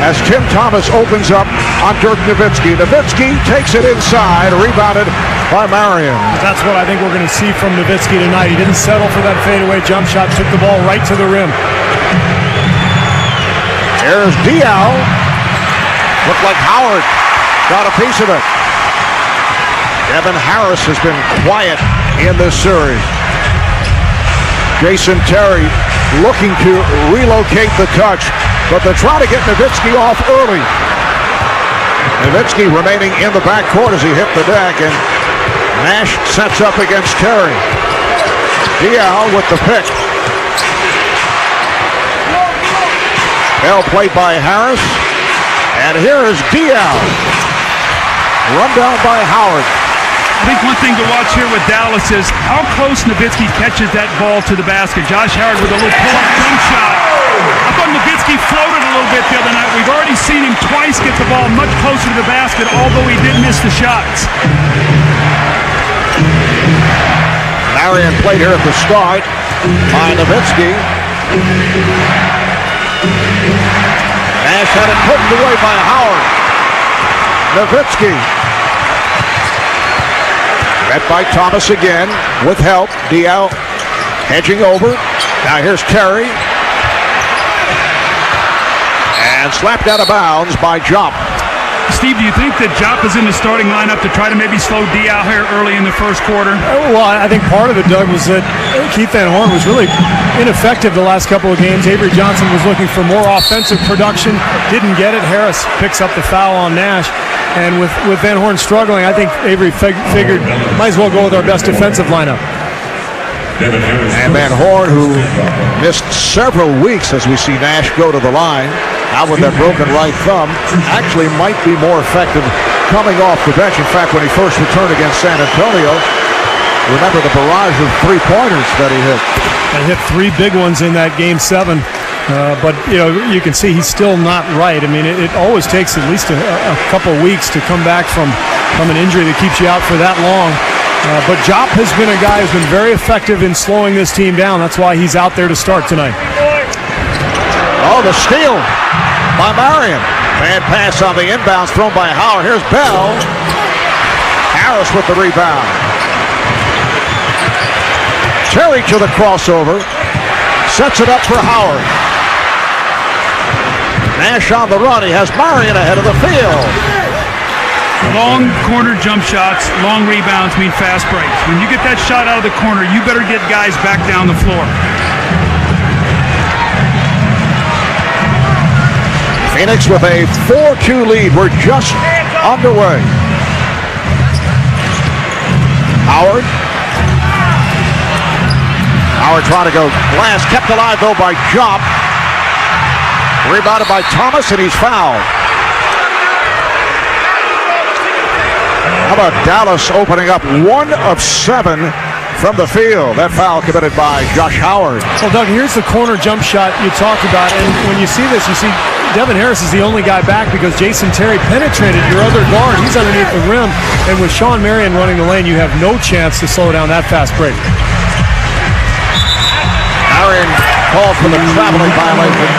as Tim Thomas opens up on Dirk Nowitzki. Nowitzki takes it inside, rebounded by Marion. That's what I think we're going to see from Nowitzki tonight. He didn't settle for that fadeaway jump shot, took the ball right to the rim. Here's Diaw. Looked like Howard got a piece of it. Devin Harris has been quiet in this series. Jason Terry looking to relocate the touch, but they're trying to get Nowitzki off early. Nowitzki remaining in the backcourt as he hit the deck, and Nash sets up against Terry. Diaw with the pick. Well played by Harris, and here is Diaw. Run down by Howard. I think one thing to watch here with Dallas is how close Nowitzki catches that ball to the basket. Josh Howard with a little pull-up jump shot. I thought Nowitzki floated a little bit the other night. We've already seen him twice get the ball much closer to the basket, although he did miss the shots. Marion played here at the start by Nowitzki. Nash had it put away by Howard. Nowitzki. Met by Thomas again with help. Diaw hedging over. Now here's Terry. And slapped out of bounds by Jop. Steve, do you think that Jop is in the starting lineup to try to maybe slow Diaw here early in the first quarter? Well, I think part of it, Doug, was that Keith Van Horn was really ineffective the last couple of games. Avery Johnson was looking for more offensive production, didn't get it. Harris picks up the foul on Nash. And with Van Horn struggling, I think Avery figured might as well go with our best defensive lineup. And Van Horn, who missed several weeks as we see Nash go to the line, out with that broken right thumb, actually might be more effective coming off the bench. In fact, when he first returned against San Antonio, remember the barrage of three-pointers that he hit. And hit three big ones in that Game 7. But, you can see he's still not right. I mean, it always takes at least a couple of weeks to come back from an injury that keeps you out for that long. But Jop has been a guy who's been very effective in slowing this team down. That's why he's out there to start tonight. Oh, the steal by Marion. Bad pass on the inbounds thrown by Howard. Here's Bell. Harris with the rebound. Terry to the crossover. Sets it up for Howard. Nash on the run. He has Marion ahead of the field. Long corner jump shots, long rebounds mean fast breaks. When you get that shot out of the corner, you better get guys back down the floor. Phoenix with a 4-2 lead. We're just underway. Howard trying to go glass. Kept alive, though, by Jop. Rebounded by Thomas, and he's fouled. How about Dallas opening up 1 of 7 from the field? That foul committed by Josh Howard. Well, Doug, here's the corner jump shot you talked about. And when you see this, you see Devin Harris is the only guy back because Jason Terry penetrated your other guard. He's underneath the rim. And with Sean Marion running the lane, you have no chance to slow down that fast break. Marion called for the traveling violation.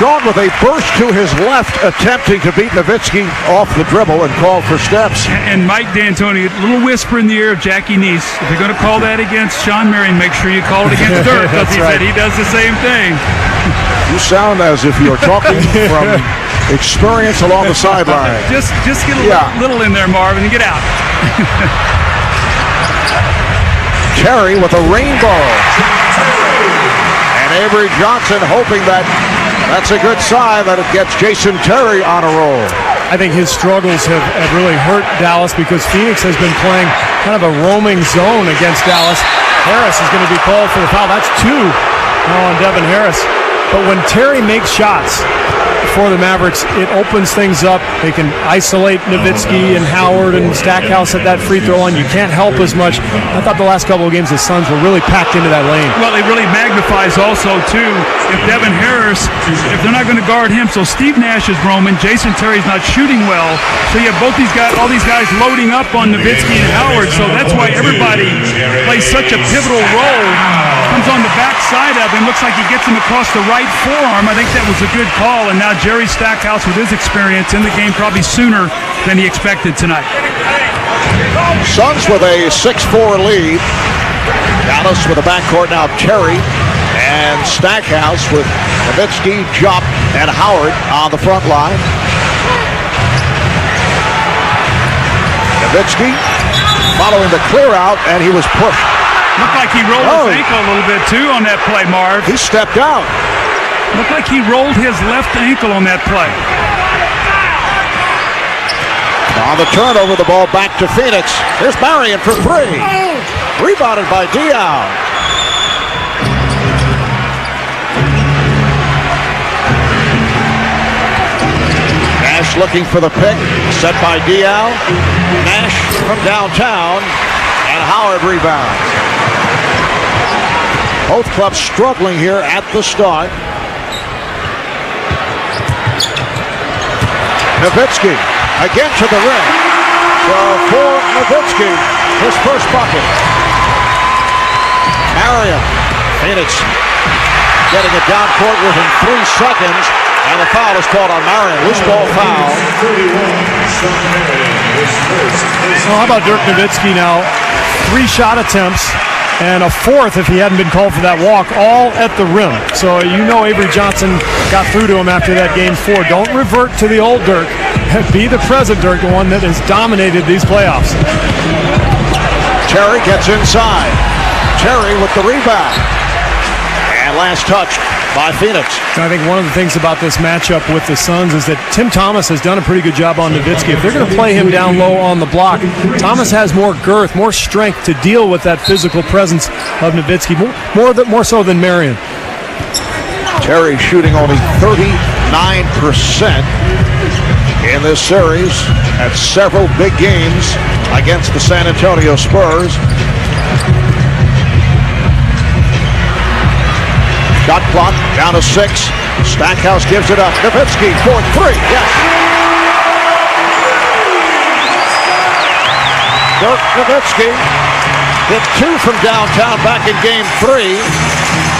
Sean with a burst to his left, attempting to beat Nowitzki off the dribble and called for steps. And Mike D'Antoni, a little whisper in the ear of Jackie Neese. If you're going to call that against Sean Marion, make sure you call it against Dirk, because he said he does the same thing. You sound as if you're talking from experience along the sideline. Just get a little in there, Marvin, and get out. Terry with a rainbow. And Avery Johnson hoping that's a good sign that it gets Jason Terry on a roll. I think his struggles have really hurt Dallas because Phoenix has been playing kind of a roaming zone against Dallas. Harris is going to be called for the foul. That's 2 on Devin Harris. But when Terry makes shots for the Mavericks, it opens things up. They can isolate Nowitzki and Howard and Stackhouse at that free throw line. You can't help as much. I thought the last couple of games the Suns were really packed into that lane. Well, it really magnifies also, too, if Devin Harris, if they're not going to guard him, so Steve Nash is roaming, Jason Terry's not shooting well, so you have all these guys loading up on Nowitzki and Howard, so that's why everybody plays such a pivotal role Comes on the backside of him. Looks like he gets him across the right forearm. I think that was a good call. And now Jerry Stackhouse, with his experience in the game probably sooner than he expected tonight. Suns with a 6-4 lead. Dallas with a backcourt now of Terry and Stackhouse with Nowitzki, Jupp, and Howard on the front line. Nowitzki following the clear out, and he was pushed. Looked like he rolled his ankle a little bit too on that play, Marv. He stepped out. Looked like he rolled his left ankle on that play. On the turnover, the ball back to Phoenix. Here's Marion for three. Rebounded by Diaw. Nash looking for the pick. Set by Diaw. Nash from downtown. And Howard rebounds. Both clubs struggling here at the start. Nowitzki again to the rim. So for Nowitzki, his first bucket. Marion, Phoenix getting it down court within 3 seconds. And the foul is called on Marion. Loose ball foul. Well, how about Dirk Nowitzki now? 3 shot attempts and a 4th if he hadn't been called for that walk, all at the rim. So you know Avery Johnson got through to him after that game 4. Don't revert to the old Dirk. Be the present Dirk, the one that has dominated these playoffs. Terry gets inside. Terry with the rebound. And last touch by Phoenix. I think one of the things about this matchup with the Suns is that Tim Thomas has done a pretty good job on Nowitzki. If they're going to play him down low on the block, Thomas has more girth, more strength to deal with that physical presence of Nowitzki, more so than Marion. Terry shooting only 39% in this series at several big games against the San Antonio Spurs. Shot clock down to 6. Stackhouse gives it up. Nowitzki for 3. Yes. Dirk Nowitzki hit 2 from downtown back in game 3.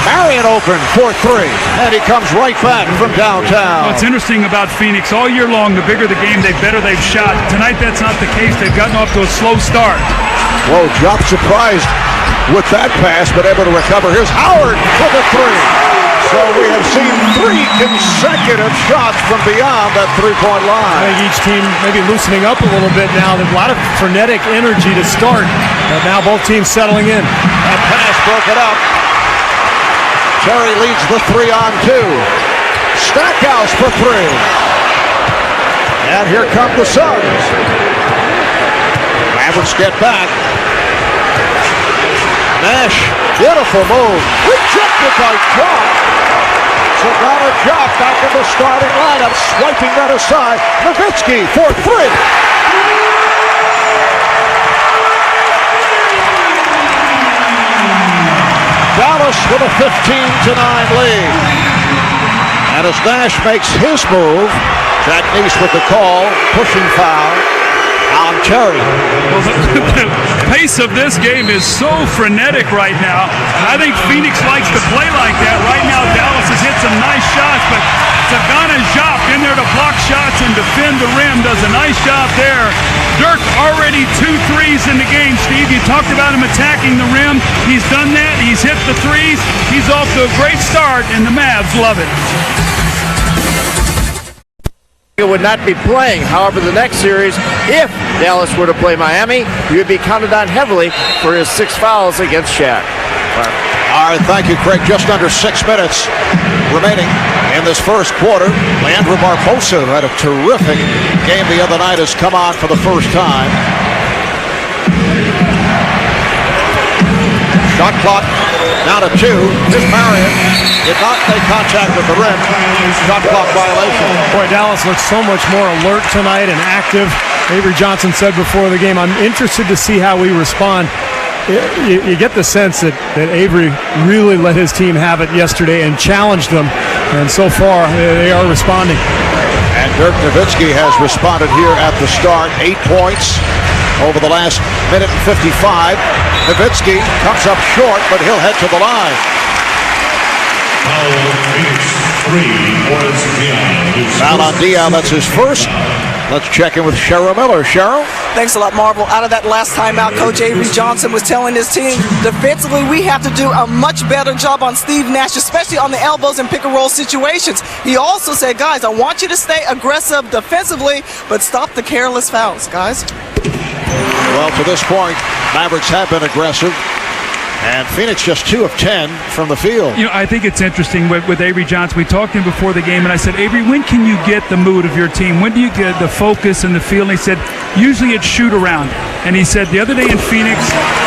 Marion open for 3. And he comes right back from downtown. What's interesting about Phoenix, all year long, the bigger the game, the better they've shot. Tonight, that's not the case. They've gotten off to a slow start. Whoa, Jupp surprised with that pass, but able to recover. Here's Howard for the 3. So we have seen 3 consecutive shots from beyond that three-point line. I think each team maybe loosening up a little bit now. There's a lot of frenetic energy to start, but now both teams settling in. That pass broken up. Terry leads the 3-on-2. Stackhouse for 3. And here come the Suns. Mavericks get back. Nash, beautiful move. Rejected by Diaw. So got a job back in the starting lineup, swiping that aside. Nowitzki for 3. Dallas with a 15-9 lead. And as Nash makes his move, Jack Neese with the call, pushing foul on Terry. Well, the pace of this game is so frenetic right now. And I think Phoenix likes to play like that. Right now, Dallas has hit some nice shots, but Sagana Diaw in there to block shots and defend the rim. Does a nice job there. Dirk already 2 threes in the game, Steve. You talked about him attacking the rim. He's done that. He's hit the threes. He's off to a great start, and the Mavs love it. Would not be playing. However, the next series, if Dallas were to play Miami, he would be counted on heavily for his 6 fouls against Shaq. All right, thank you, Craig. Just under 6 minutes remaining in this first quarter. Leandro Barbosa had a terrific game the other night, has come on for the first time. Shot clock down to 2. Here's Marion. Did not make contact with the rim. Shot clock violation. Boy, Dallas looks so much more alert tonight and active. Avery Johnson said before the game, I'm interested to see how we respond. You get the sense that Avery really let his team have it yesterday and challenged them. And so far, they are responding. And Dirk Nowitzki has responded here at the start. 8 points, over the last minute and 55. Nowitzki comes up short, but he'll head to the line. Foul on Diaw, that's his first. Let's check in with Cheryl Miller. Cheryl? Thanks a lot, Marvel. Out of that last timeout, Coach Avery Johnson was telling his team, defensively, we have to do a much better job on Steve Nash, especially on the elbows and pick-and-roll situations. He also said, guys, I want you to stay aggressive defensively, but stop the careless fouls, guys. Well, to this point, Mavericks have been aggressive. And Phoenix just 2 of 10 from the field. You know, I think it's interesting with Avery Johnson. We talked to him before the game, and I said, Avery, when can you get the mood of your team? When do you get the focus and the feel? And he said, usually it's shoot around. And he said, the other day in Phoenix,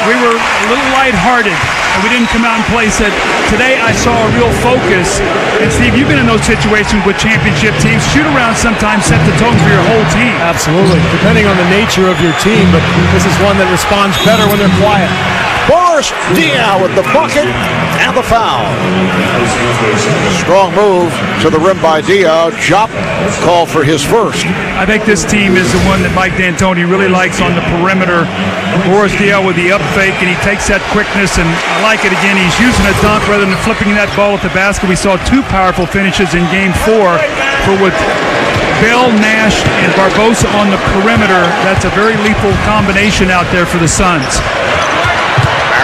we were a little lighthearted, and we didn't come out and play. He said, today I saw a real focus. And Steve, you've been in those situations with championship teams. Shoot around sometimes set the tone for your whole team. Absolutely, depending on the nature of your team, but this is one that responds better when they're quiet. Boris Diaw with the bucket and the foul. Strong move to the rim by Diaw. Jop called for his first. I think this team is the one that Mike D'Antoni really likes on the perimeter. Boris Diaw with the up fake, and he takes that quickness, and I like it again. He's using a dunk rather than flipping that ball at the basket. We saw 2 powerful finishes in Game 4 for with Bell, Nash, and Barbosa on the perimeter. That's a very lethal combination out there for the Suns.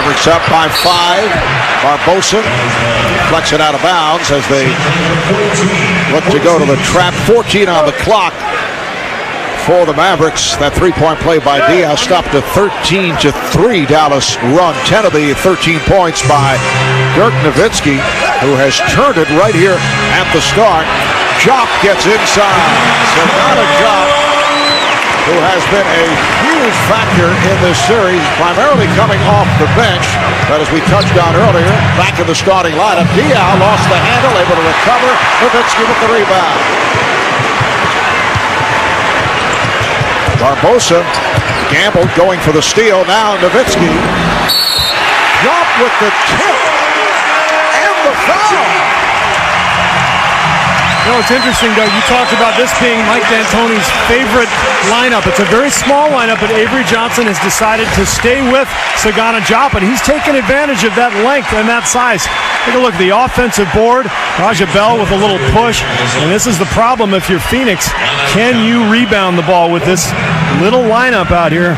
Mavericks up by 5. Barbosa flex it out of bounds as they look to go to the trap. 14 on the clock for the Mavericks. That three-point play by Diaw stopped a 13-3 Dallas run. 10 of the 13 points by Dirk Nowitzki, who has turned it right here at the start. Jop gets inside. So not a Jop, who has been a huge factor in this series, primarily coming off the bench. But as we touched on earlier, back in the starting lineup. Diaw lost the handle, able to recover. Nowitzki with the rebound. Barbosa gambled, going for the steal. Now Nowitzki. Jump with the tip and the foul. You know, it's interesting, Doug. You talked about this being Mike D'Antoni's favorite lineup. It's a very small lineup, but Avery Johnson has decided to stay with Sagana Jop, and he's taken advantage of that length and that size. Take a look at the offensive board. Raja Bell with a little push, and this is the problem if you're Phoenix. Can you rebound the ball with this little lineup out here?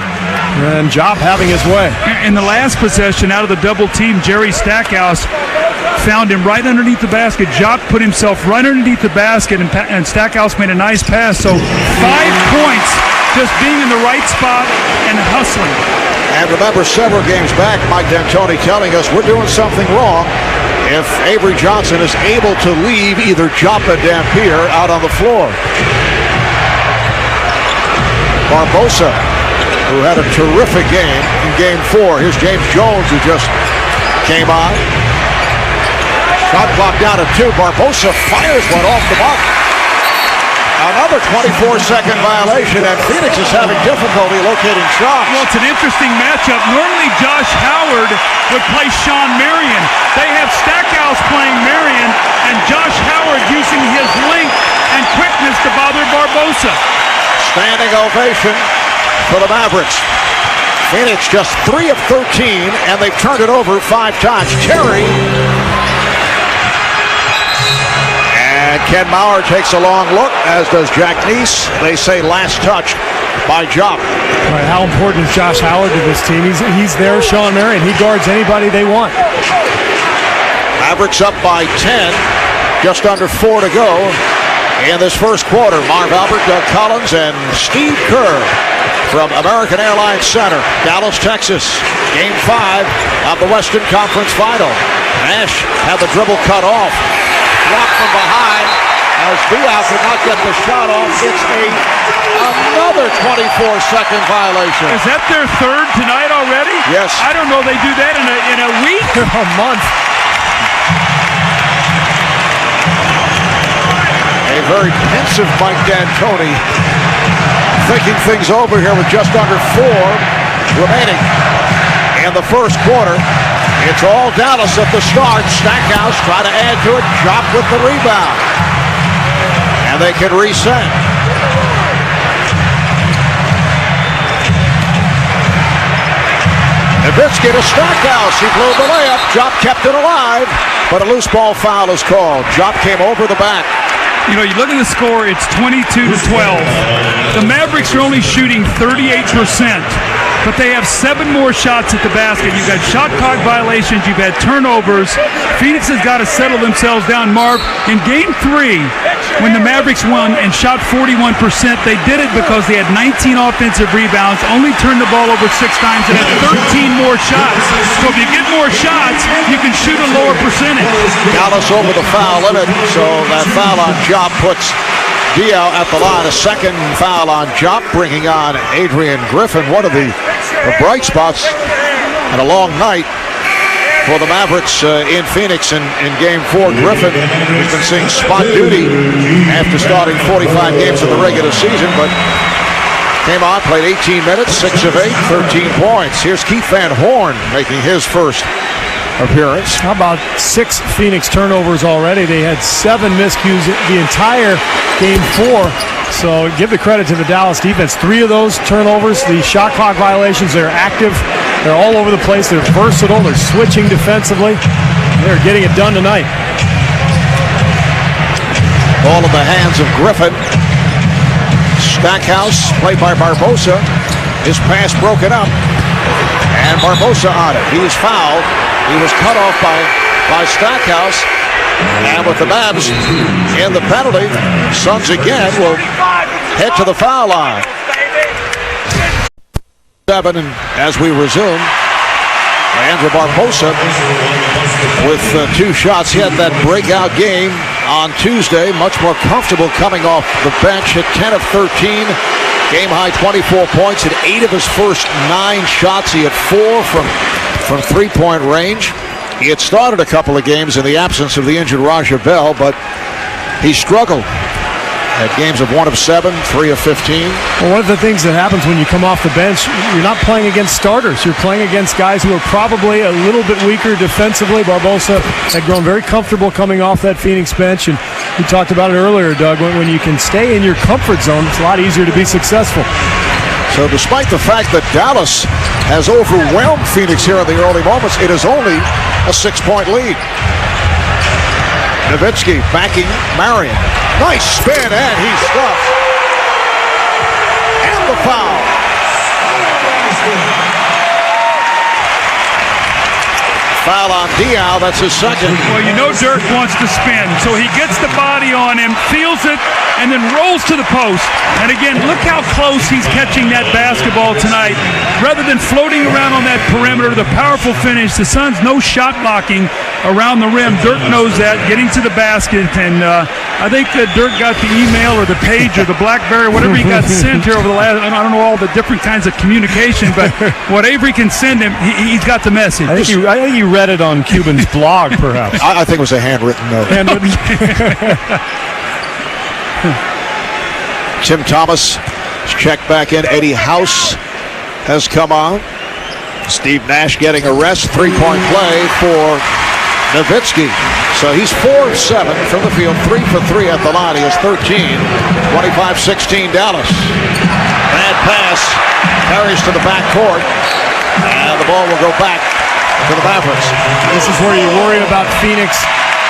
And Jop having his way. In the last possession, out of the double team, Jerry Stackhouse found him right underneath the basket. Jop put himself right underneath the basket, and Stackhouse made a nice pass. So 5 points, just being in the right spot and hustling. And remember, several games back, Mike D'Antoni telling us we're doing something wrong if Avery Johnson is able to leave either Jop or Dampier out on the floor. Barbosa, who had a terrific game in Game 4. Here's James Jones, who just came on. Shot clock down to 2. Barbosa fires one off the mark. Another 24-second violation, and Phoenix is having difficulty locating shots. Well, it's an interesting matchup. Normally, Josh Howard would play Sean Marion. They have Stackhouse playing Marion, and Josh Howard using his length and quickness to bother Barbosa. Standing ovation for the Mavericks. Phoenix just 3 of 13, and they've turned it over 5 times. Terry. And Ken Maurer takes a long look, as does Jack Neese. They say last touch by Jop. Right, how important is Josh Howard to this team? He's there, Sean Marion. He guards anybody they want. Mavericks up by 10. Just under 4 to go in this first quarter. Marv Albert, Doug Collins, and Steve Kerr from American Airlines Center, Dallas, Texas. Game 5 of the Western Conference Final. Nash had the dribble cut off. Blocked from behind as Diaw could not get the shot off. It's another 24-second violation. Is that their third tonight already? Yes. I don't know they do that in a week. A month. A very pensive Mike D'Antoni, thinking things over here with just under 4 remaining in the first quarter. It's all Dallas at the start. Stackhouse trying to add to it. Jop with the rebound. And they can reset. Nowitzki to Stackhouse. He blew the layup. Job kept it alive, but a loose ball foul is called. Job came over the back. You know, you look at the score, it's 22-12. The Mavericks are only shooting 38%, but they have 7 more shots at the basket. You've had shot clock violations, you've had turnovers. Phoenix has got to settle themselves down. Marv, in Game 3, when the Mavericks won and shot 41%, they did it because they had 19 offensive rebounds, only turned the ball over 6 times, and had 13 more shots. So if you get more shots, you can shoot a lower percentage. Dallas over the foul limit, so that foul on Job puts Diaw at the line. A second foul on Job, bringing on Adrian Griffin. One of the bright spots and a long night for the Mavericks in Phoenix in Game 4. Griffin has been seeing spot duty after starting 45 games in the regular season, but came on, played 18 minutes, 6 of 8, 13 points. Here's Keith Van Horn making his first appearance. How about 6 Phoenix turnovers already? They had 7 miscues the entire Game 4. So give the credit to the Dallas defense. 3 of those turnovers, the shot clock violations, they're active. They're all over the place. They're versatile. They're switching defensively. They're getting it done tonight. Ball in the hands of Griffin. Stackhouse, played by Barbosa. His pass broken up. And Barbosa on it. He was fouled. He was cut off by Stackhouse. And with the Mavs in the penalty, Suns again will head to the foul line. 7, and as we resume, Andrew Barbosa with 2 shots. He had that breakout game on Tuesday, much more comfortable coming off the bench, hit 10 of 13, game high 24 points, hit 8 of his first 9 shots. He had 4 from 3-point range. He had started a couple of games in the absence of the injured Raja Bell, but he struggled. Had games of 1 of 7, 3 of 15. Well, one of the things that happens when you come off the bench, you're not playing against starters. You're playing against guys who are probably a little bit weaker defensively. Barbosa had grown very comfortable coming off that Phoenix bench, and we talked about it earlier, Doug. When you can stay in your comfort zone, it's a lot easier to be successful. So despite the fact that Dallas has overwhelmed Phoenix here in the early moments, it is only a 6-point lead. Nowitzki backing Marion. Nice spin, and he's stuffed. And the foul. Foul on Diaw, that's his second. Well, you know Dirk wants to spin, so he gets the body on him, feels it, and then rolls to the post. And again, look how close he's catching that basketball tonight. Rather than floating around on that perimeter, the powerful finish. The Suns, no shot blocking around the rim. Dirk knows that, getting to the basket. And I think Dirk got the email or the page or the BlackBerry, whatever he got sent here over the last, I don't know all the different kinds of communication, but what Avery can send him, he's got the message. I think you read it on Cuban's blog, perhaps. I think it was a handwritten note. Tim Thomas is checked back in. Eddie House has come on. Steve Nash getting a rest. 3-point play for Nowitzki. So he's 4 of 7 from the field, 3 for 3 at the line. He has 13. 25-16 Dallas. Bad pass. Carries to the backcourt. And the ball will go back to the Mavericks. This is where you worry about Phoenix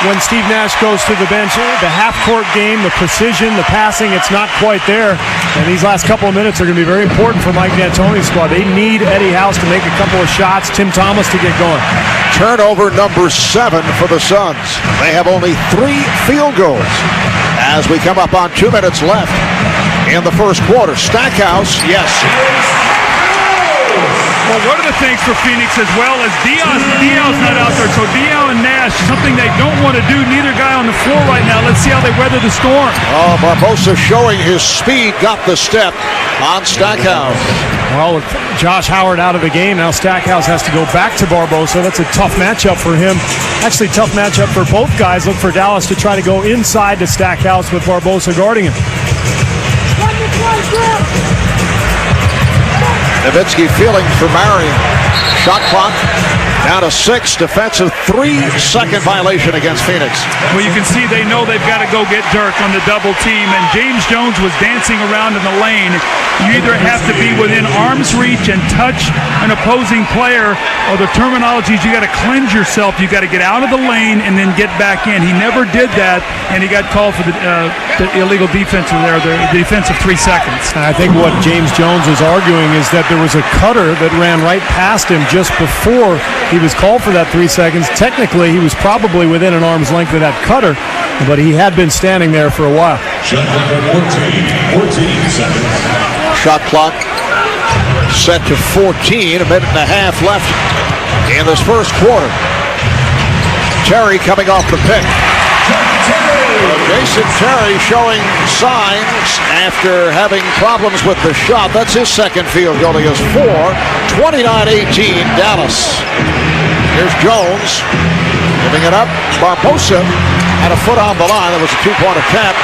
when Steve Nash goes to the bench. The half-court game, the precision, the passing, it's not quite there. And these last couple of minutes are going to be very important for Mike D'Antoni's squad. They need Eddie House to make a couple of shots, Tim Thomas to get going. Turnover number 7 for the Suns. They have only 3 field goals as we come up on 2 minutes left in the first quarter. Stackhouse, yes. Well, one of the things for Phoenix as well is Diaw's not out there. So Diaw and Nash, something they don't want to do. Neither guy on the floor right now. Let's see how they weather the storm. Oh, Barbosa showing his speed, got the step on Stackhouse. Well, with Josh Howard out of the game, now Stackhouse has to go back to Barbosa. That's a tough matchup for him. Actually, tough matchup for both guys. Look for Dallas to try to go inside to Stackhouse with Barbosa guarding him. Nowitzki feeling for Marion. Shot clock down to 6. Defensive 3-second violation against Phoenix. Well, you can see they know they've got to go get Dirk on the double team, and James Jones was dancing around in the lane. You either have to be within arm's reach and touch an opposing player, or the terminology is you got to cleanse yourself. You got to get out of the lane and then get back in. He never did that, and he got called for the illegal defensive there, the defensive 3 seconds. I think what James Jones is arguing is that there was a cutter that ran right past him just before he was called for that 3 seconds. Technically, he was probably within an arm's length of that cutter, but he had been standing there for a while. Shot clock at 14 seconds. Shot clock set to 14. A minute and a half left in this first quarter. Terry coming off the pick. Jason Terry showing signs after having problems with the shot. That's his second field goal. He has 4. 29-18 Dallas. Here's Jones giving it up. Barbosa had a foot on the line. That was a 2-point attempt.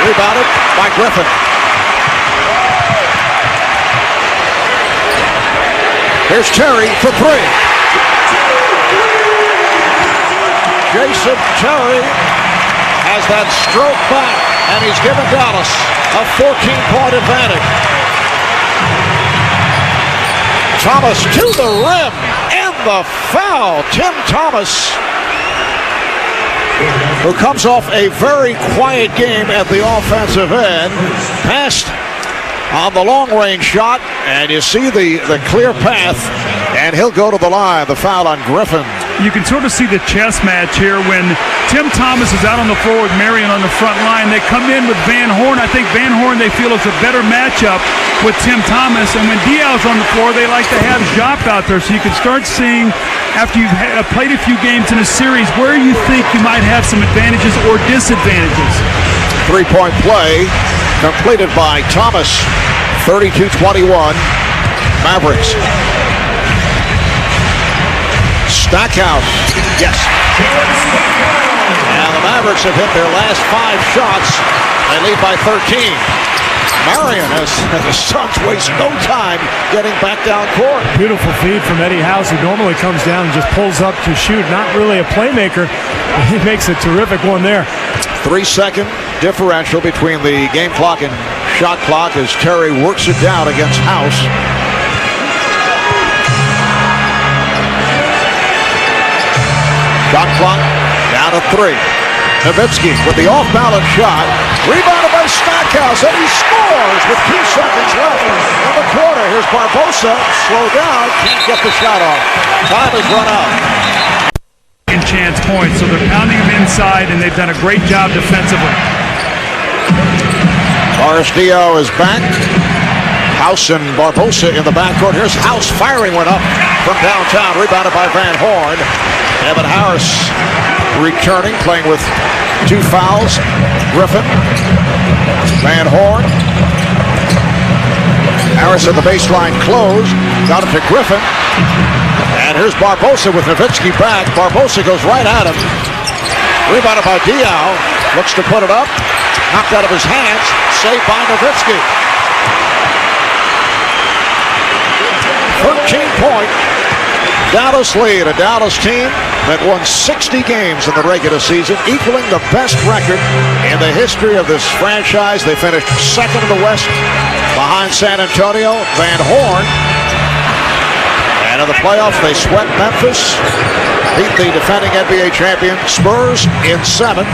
Rebounded by Griffin. Here's Terry for 3. Jason Terry has that stroke back, and he's given Dallas a 14-point advantage. Thomas to the rim, and the foul. Tim Thomas, who comes off a very quiet game at the offensive end, passed on the long-range shot, and you see the clear path, and he'll go to the line. The foul on Griffin. You can sort of see the chess match here when Tim Thomas is out on the floor with Marion on the front line. They come in with Van Horn. I think Van Horn, they feel, is a better matchup with Tim Thomas. And when Diaw's on the floor, they like to have Jop out there. So you can start seeing, after you've played a few games in a series, where you think you might have some advantages or disadvantages. 3-point play completed by Thomas. 32-21 Mavericks. Stackhouse, yes. And the Mavericks have hit their last 5 shots. They lead by 13. Marion has the Suns waste no time getting back down court. Beautiful feed from Eddie House, who normally comes down and just pulls up to shoot. Not really a playmaker. He makes a terrific one there. 3-second differential between the game clock and shot clock as Terry works it down against House. Shot clock down to 3. Nowitzki with the off-balance shot. Rebounded by Stackhouse, and he scores with 2 seconds left in the quarter. Here's Barbosa. Slow down. Can't get the shot off. Time has run out. Chance points, so they're pounding him inside, and they've done a great job defensively. Diaw is back. House and Barbosa in the backcourt. Here's House firing one up from downtown. Rebounded by Van Horn. Evan Harris returning, playing with 2 fouls. Griffin. Van Horn. Harris at the baseline closed. Got it to Griffin. And here's Barbosa with Nowitzki back. Barbosa goes right at him. Rebounded by Diaw. Looks to put it up. Knocked out of his hands. Saved by Nowitzki. 13-point Dallas lead. A Dallas team that won 60 games in the regular season, equaling the best record in the history of this franchise. They finished second in the West behind San Antonio. Van Horn. And in the playoffs, they swept Memphis, beat the defending NBA champion Spurs in 7.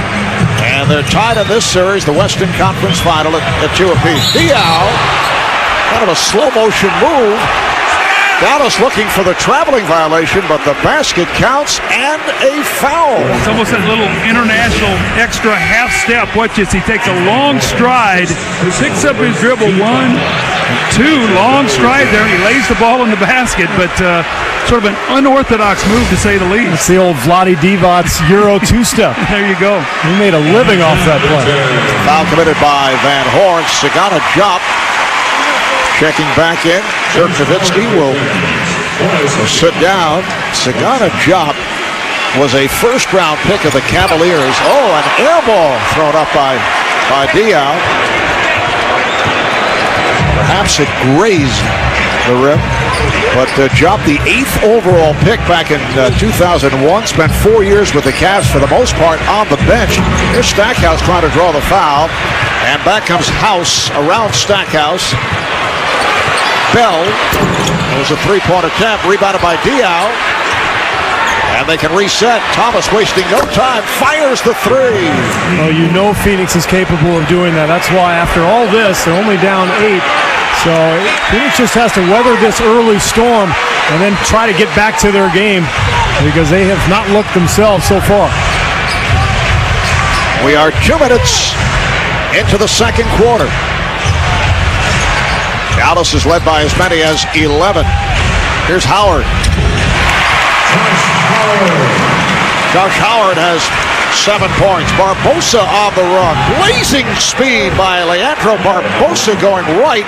And they're tied in this series, the Western Conference Final at 2 apiece. Diaw, kind of a slow-motion move. Dallas looking for the traveling violation, but the basket counts and a foul. It's almost a little international extra half step. Watch this. He takes a long stride, picks up his dribble. 1, 2, long stride there. He lays the ball in the basket, but sort of an unorthodox move to say the least. It's the old Vlade Divac's Euro 2-step. There you go. He made a living off that play. Foul committed by Van Horn. Sagana Jop checking back in. Dirk Nowitzki will sit down. Sagana Jop was a first-round pick of the Cavaliers. Oh, an air ball thrown up by Diaw. Perhaps it grazed the rim. But dropped the 8th overall pick back in 2001. Spent 4 years with the Cavs for the most part on the bench. Here's Stackhouse trying to draw the foul. And back comes House around Stackhouse. Bell. It was a three-pointer attempt. Rebounded by Diaw. And they can reset. Thomas wasting no time. Fires the three. Well, you know Phoenix is capable of doing that. That's why after all this, they're only down 8. So Phoenix just has to weather this early storm and then try to get back to their game because they have not looked themselves so far. We are 2 minutes into the second quarter. Dallas is led by as many as 11. Here's Howard. Josh Howard has 7 points. Barbosa on the run. Blazing speed by Leandro Barbosa going right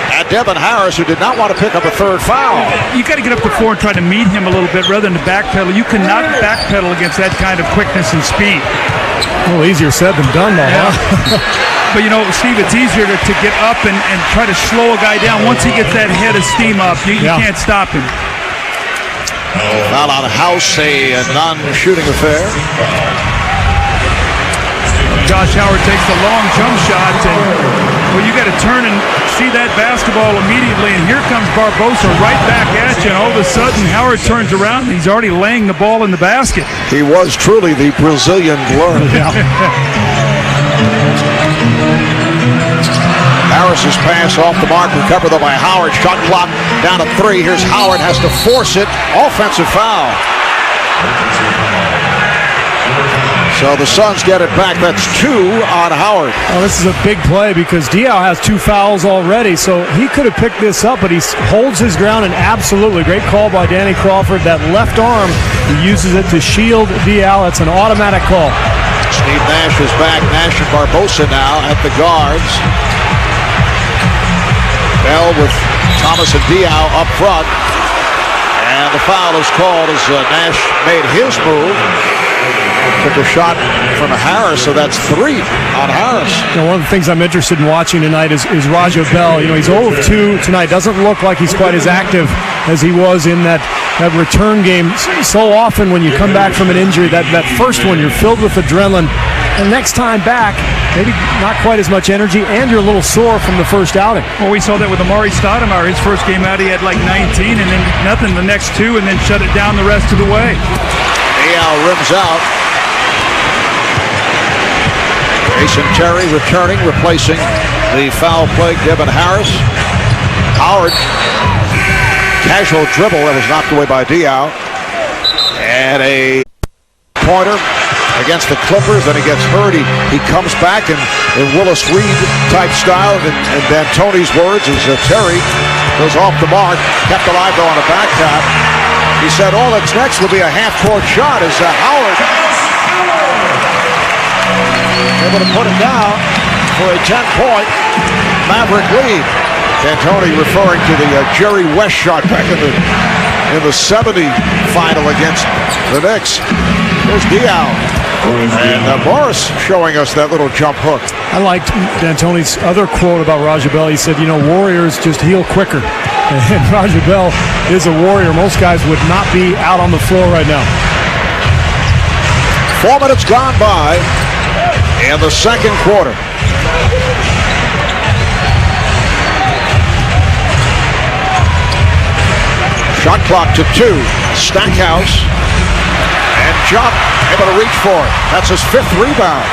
at Devin Harris, who did not want to pick up a third foul. You got to get up the floor and try to meet him a little bit rather than to backpedal. You cannot backpedal against that kind of quickness and speed. A little easier said than done, though, huh? But, you know, Steve, it's easier to get up and try to slow a guy down. Once he gets that head of steam up, you can't stop him. Foul on House, a non-shooting affair. Josh Howard takes the long jump shot, and well, you got to turn and see that basketball immediately, and here comes Barbosa right back at you, and all of a sudden Howard turns around and he's already laying the ball in the basket. He was truly the Brazilian blur. Harris's pass off the mark, recovered though by Howard. Shot clock down to 3. Here's Howard, has to force it. Offensive foul. So the Suns get it back. That's 2 on Howard. Oh, this is a big play because Diaw has 2 fouls already, so he could have picked this up, but he holds his ground, and absolutely great call by Danny Crawford. That left arm, he uses it to shield Diaw. It's an automatic call. Steve Nash is back. Nash and Barbosa now at the guards. Bell with Thomas and Diaw up front. And the foul is called as Nash made his move. Took a shot from Harris, so that's 3 on Harris. You know, one of the things I'm interested in watching tonight is Raja Bell. You know, he's 0 of 2 tonight. Doesn't look like he's quite as active as he was in that return game. So often when you come back from an injury, that first one, you're filled with adrenaline. And next time back, maybe not quite as much energy, and you're a little sore from the first outing. Well, we saw that with Amari Stoudemire. His first game out, he had like 19, and then nothing the next 2, and then shut it down the rest of the way. Diaw rims out. Jason Terry returning, replacing the foul-plagued Devin Harris. Howard, casual dribble that was knocked away by Diaw. And a pointer against the Clippers, then he gets hurt. He comes back in Willis Reed type style, and D'Antoni's words as Terry goes off the mark, kept alive though on a back tap. He said all that's next will be a half-court shot as Howard able to put it down for a 10-point Maverick lead. D'Antoni referring to the Jerry West shot back in the 70 final against the Knicks. There's Diaw. And Morris showing us that little jump hook. I liked D'Antoni's other quote about Raja Bell. He said, you know, warriors just heal quicker. And Raja Bell is a warrior. Most guys would not be out on the floor right now. 4 minutes gone by in the second quarter. Shot clock to 2. Stackhouse. And Jump able to reach for it. That's his 5th rebound.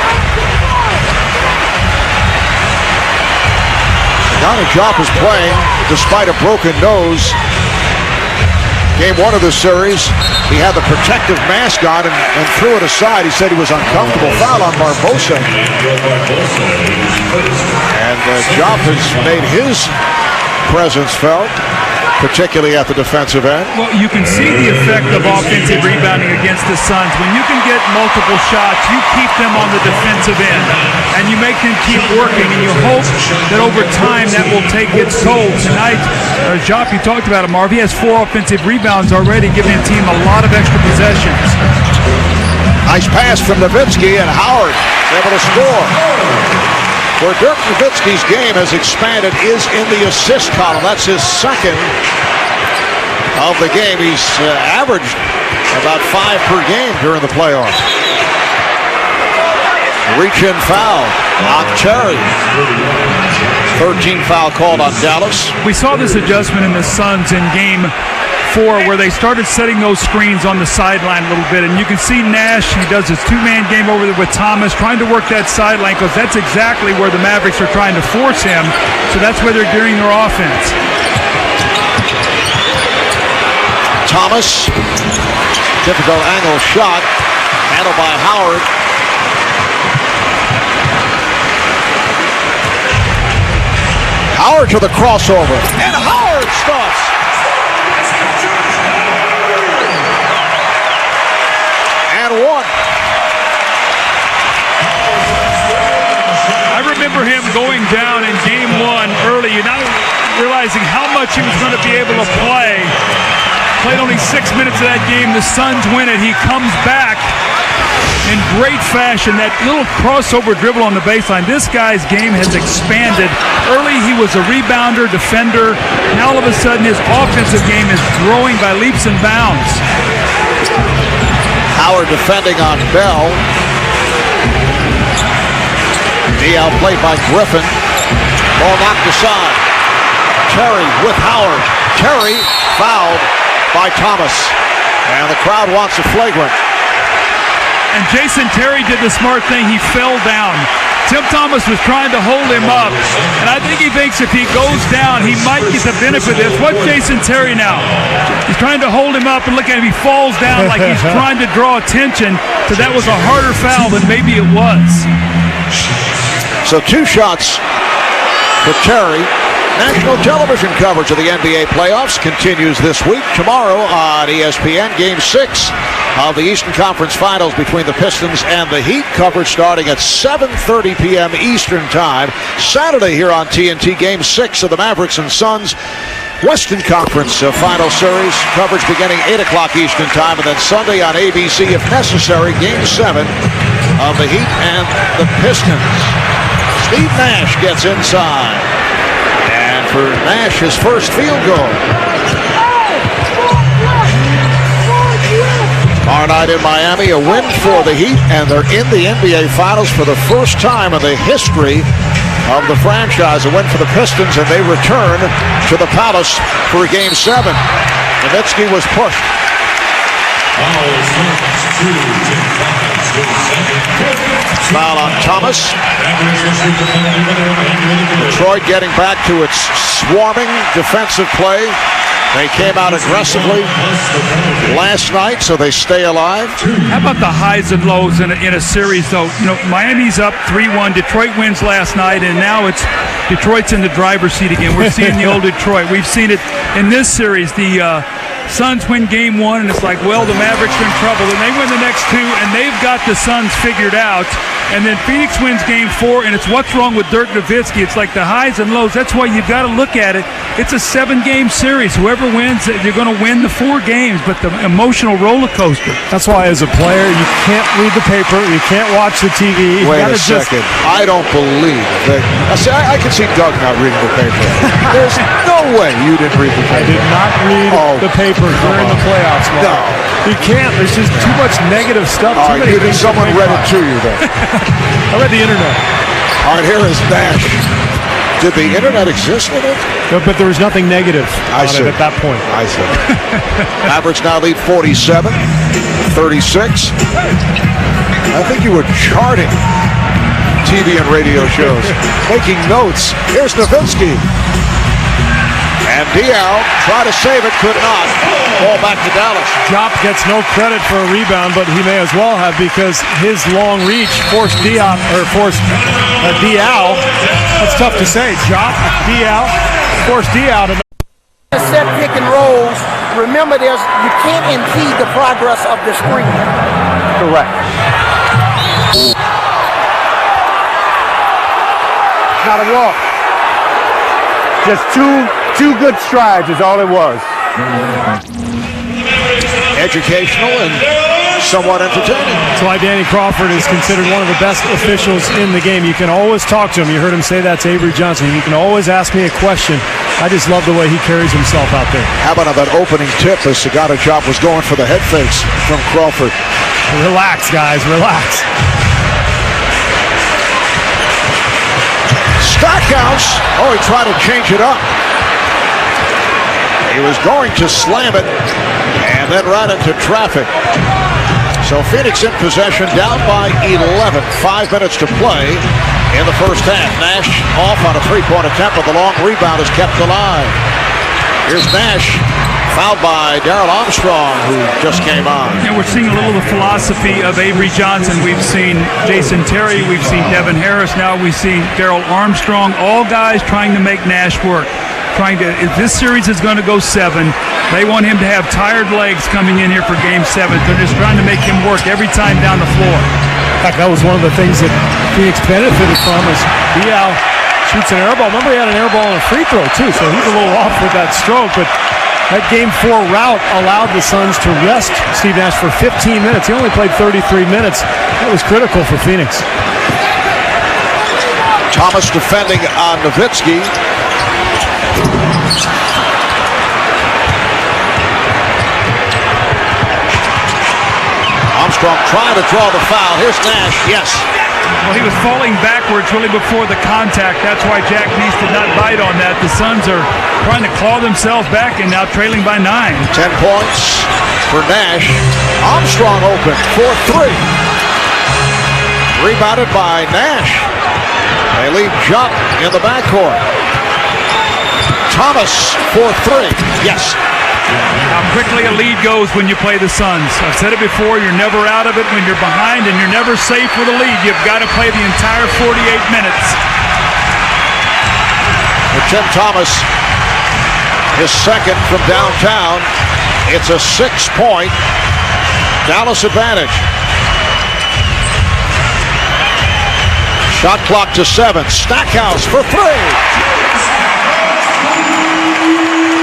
Donnie Jump is playing despite a broken nose. Game 1 of the series, he had the protective mask on and threw it aside. He said he was uncomfortable. Foul on Barbosa. And Jump has made his presence felt, particularly at the defensive end. Well, you can see the effect of offensive rebounding against the Suns. When you can get multiple shots, you keep them on the defensive end, and you make them keep working, and you hope that over time that will take its toll. Tonight, Jop, you talked about it, Marv. He has 4 offensive rebounds already, giving the team a lot of extra possessions. Nice pass from Nowitzki, and Howard is able to score. Where Dirk Nowitzki's game has expanded is in the assist column. That's his second of the game. He's averaged about 5 per game during the playoffs. Reach-in foul on Terry. 13 foul called on Dallas. We saw this adjustment in the Suns in Game 4 where they started setting those screens on the sideline a little bit, and you can see Nash, he does his two-man game over there with Thomas, trying to work that sideline because that's exactly where the Mavericks are trying to force him, so that's where they're gearing their offense. Thomas, difficult angle shot, handled by Howard. Howard to the crossover, and Howard stops. And one. I remember him going down in Game 1 early, not realizing how much he was going to be able to play. Played only 6 minutes of that game. The Suns win it. He comes back in great fashion. That little crossover dribble on the baseline. This guy's game has expanded. Early he was a rebounder, defender. Now all of a sudden his offensive game is growing by leaps and bounds. Howard defending on Bell. Diaw played by Griffin. Ball knocked aside. Terry with Howard. Terry fouled by Thomas. And the crowd wants a flagrant. And Jason Terry did the smart thing. He fell down. Tim Thomas was trying to hold him up. And I think he thinks if he goes down, he might get the benefit of this. What's Jason Terry now? He's trying to hold him up, and look at him. He falls down like he's trying to draw attention. So that was a harder foul than maybe it was. So 2 shots for Terry. National television coverage of the NBA playoffs continues this week. Tomorrow on ESPN, Game 6 of the Eastern Conference Finals between the Pistons and the Heat. Coverage starting at 7:30 p.m. Eastern Time. Saturday here on TNT, Game 6 of the Mavericks and Suns Western Conference Final Series. Coverage beginning 8 o'clock Eastern Time. And then Sunday on ABC, if necessary, Game 7 of the Heat and the Pistons. Steve Nash gets inside. And for Nash, his first field goal. Tomorrow night in Miami, a win for the Heat, and they're in the NBA Finals for the first time in the history of the franchise. A win for the Pistons, and they return to the Palace for Game 7. Nowitzki was pushed. Foul on Thomas. Detroit getting back to its swarming defensive play. They came out aggressively last night, so they stay alive. How about the highs and lows in a series, though? You know, Miami's up 3-1. Detroit wins last night, and now it's Detroit's in the driver's seat again. We're seeing the old Detroit. We've seen it in this series. The Suns win Game 1, and it's like, well, the Mavericks are in trouble. And they win the next 2, and they've got the Suns figured out. And then Phoenix wins Game 4, and it's what's wrong with Dirk Nowitzki. It's like the highs and lows. That's why you've got to look at it. It's a 7-game series. Whoever wins, you're going to win the 4 games, but the emotional roller coaster. That's why, as a player, you can't read the paper, you can't watch the TV. Wait a second. I don't believe that. I can see Doug not reading the paper. There's no way you didn't read the paper. I did not read the paper during the playoffs. No. You can't. There's just too much negative stuff. All right, someone read it to you, then. I read the internet. All right, here is Nash. Did the internet exist with it? No, but there was nothing negative on it at that point. I see. Mavericks now lead 47-36. I think you were charting TV and radio shows, making notes. Here's Nowitzki. And Diaw tried to save it, could not. Ball back to Dallas. Jop gets no credit for a rebound, but he may as well have because his long reach forced Diaw. That's tough to say. Diaw forced Diaw to set pick and rolls. Remember, you can't impede the progress of the screen. Correct. Not a walk. Just two good strides is all it was. Educational and somewhat entertaining. That's why Danny Crawford is considered one of the best officials in the game. You can always talk to him. You heard him say that to Avery Johnson. You can always ask me a question. I just love the way he carries himself out there. How about that opening tip as Sagata-Chop was going for the head fakes from Crawford? Relax, guys, relax. Stackhouse. Oh, he tried to change it up. He was going to slam it and then ran into traffic. So Phoenix in possession, down by 11. 5 minutes to play in the first half. Nash off on a three-point attempt, but the long rebound is kept alive. Here's Nash, fouled by Darrell Armstrong, who just came on. And we're seeing a little of the philosophy of Avery Johnson. We've seen Jason Terry, we've seen Devin Harris, now we see Darrell Armstrong. All guys trying to make Nash work. If this series is going to go 7, they want him to have tired legs coming in here for Game 7. They're just trying to make him work every time down the floor. In fact, that was one of the things that Phoenix benefited from is Diaw shoots an air ball. Remember, he had an air ball and a free throw, too, so he's a little off with that stroke. But that Game 4 route allowed the Suns to rest Steve Nash for 15 minutes. He only played 33 minutes. That was critical for Phoenix. Thomas defending on Nowitzki. Armstrong trying to draw the foul. Here's Nash. Yes. Well, he was falling backwards really before the contact. That's why Jack Neese did not bite on that. The Suns are trying to claw themselves back and now trailing by 9. 10 points for Nash. Armstrong open for 3. Rebounded by Nash. They leave Jump in the backcourt. Thomas for 3. Yes. How quickly a lead goes when you play the Suns. I've said it before, you're never out of it when you're behind, and you're never safe with a lead. You've got to play the entire 48 minutes. For Tim Thomas, his second from downtown. It's a 6-point Dallas advantage. Shot clock to 7. Stackhouse for 3.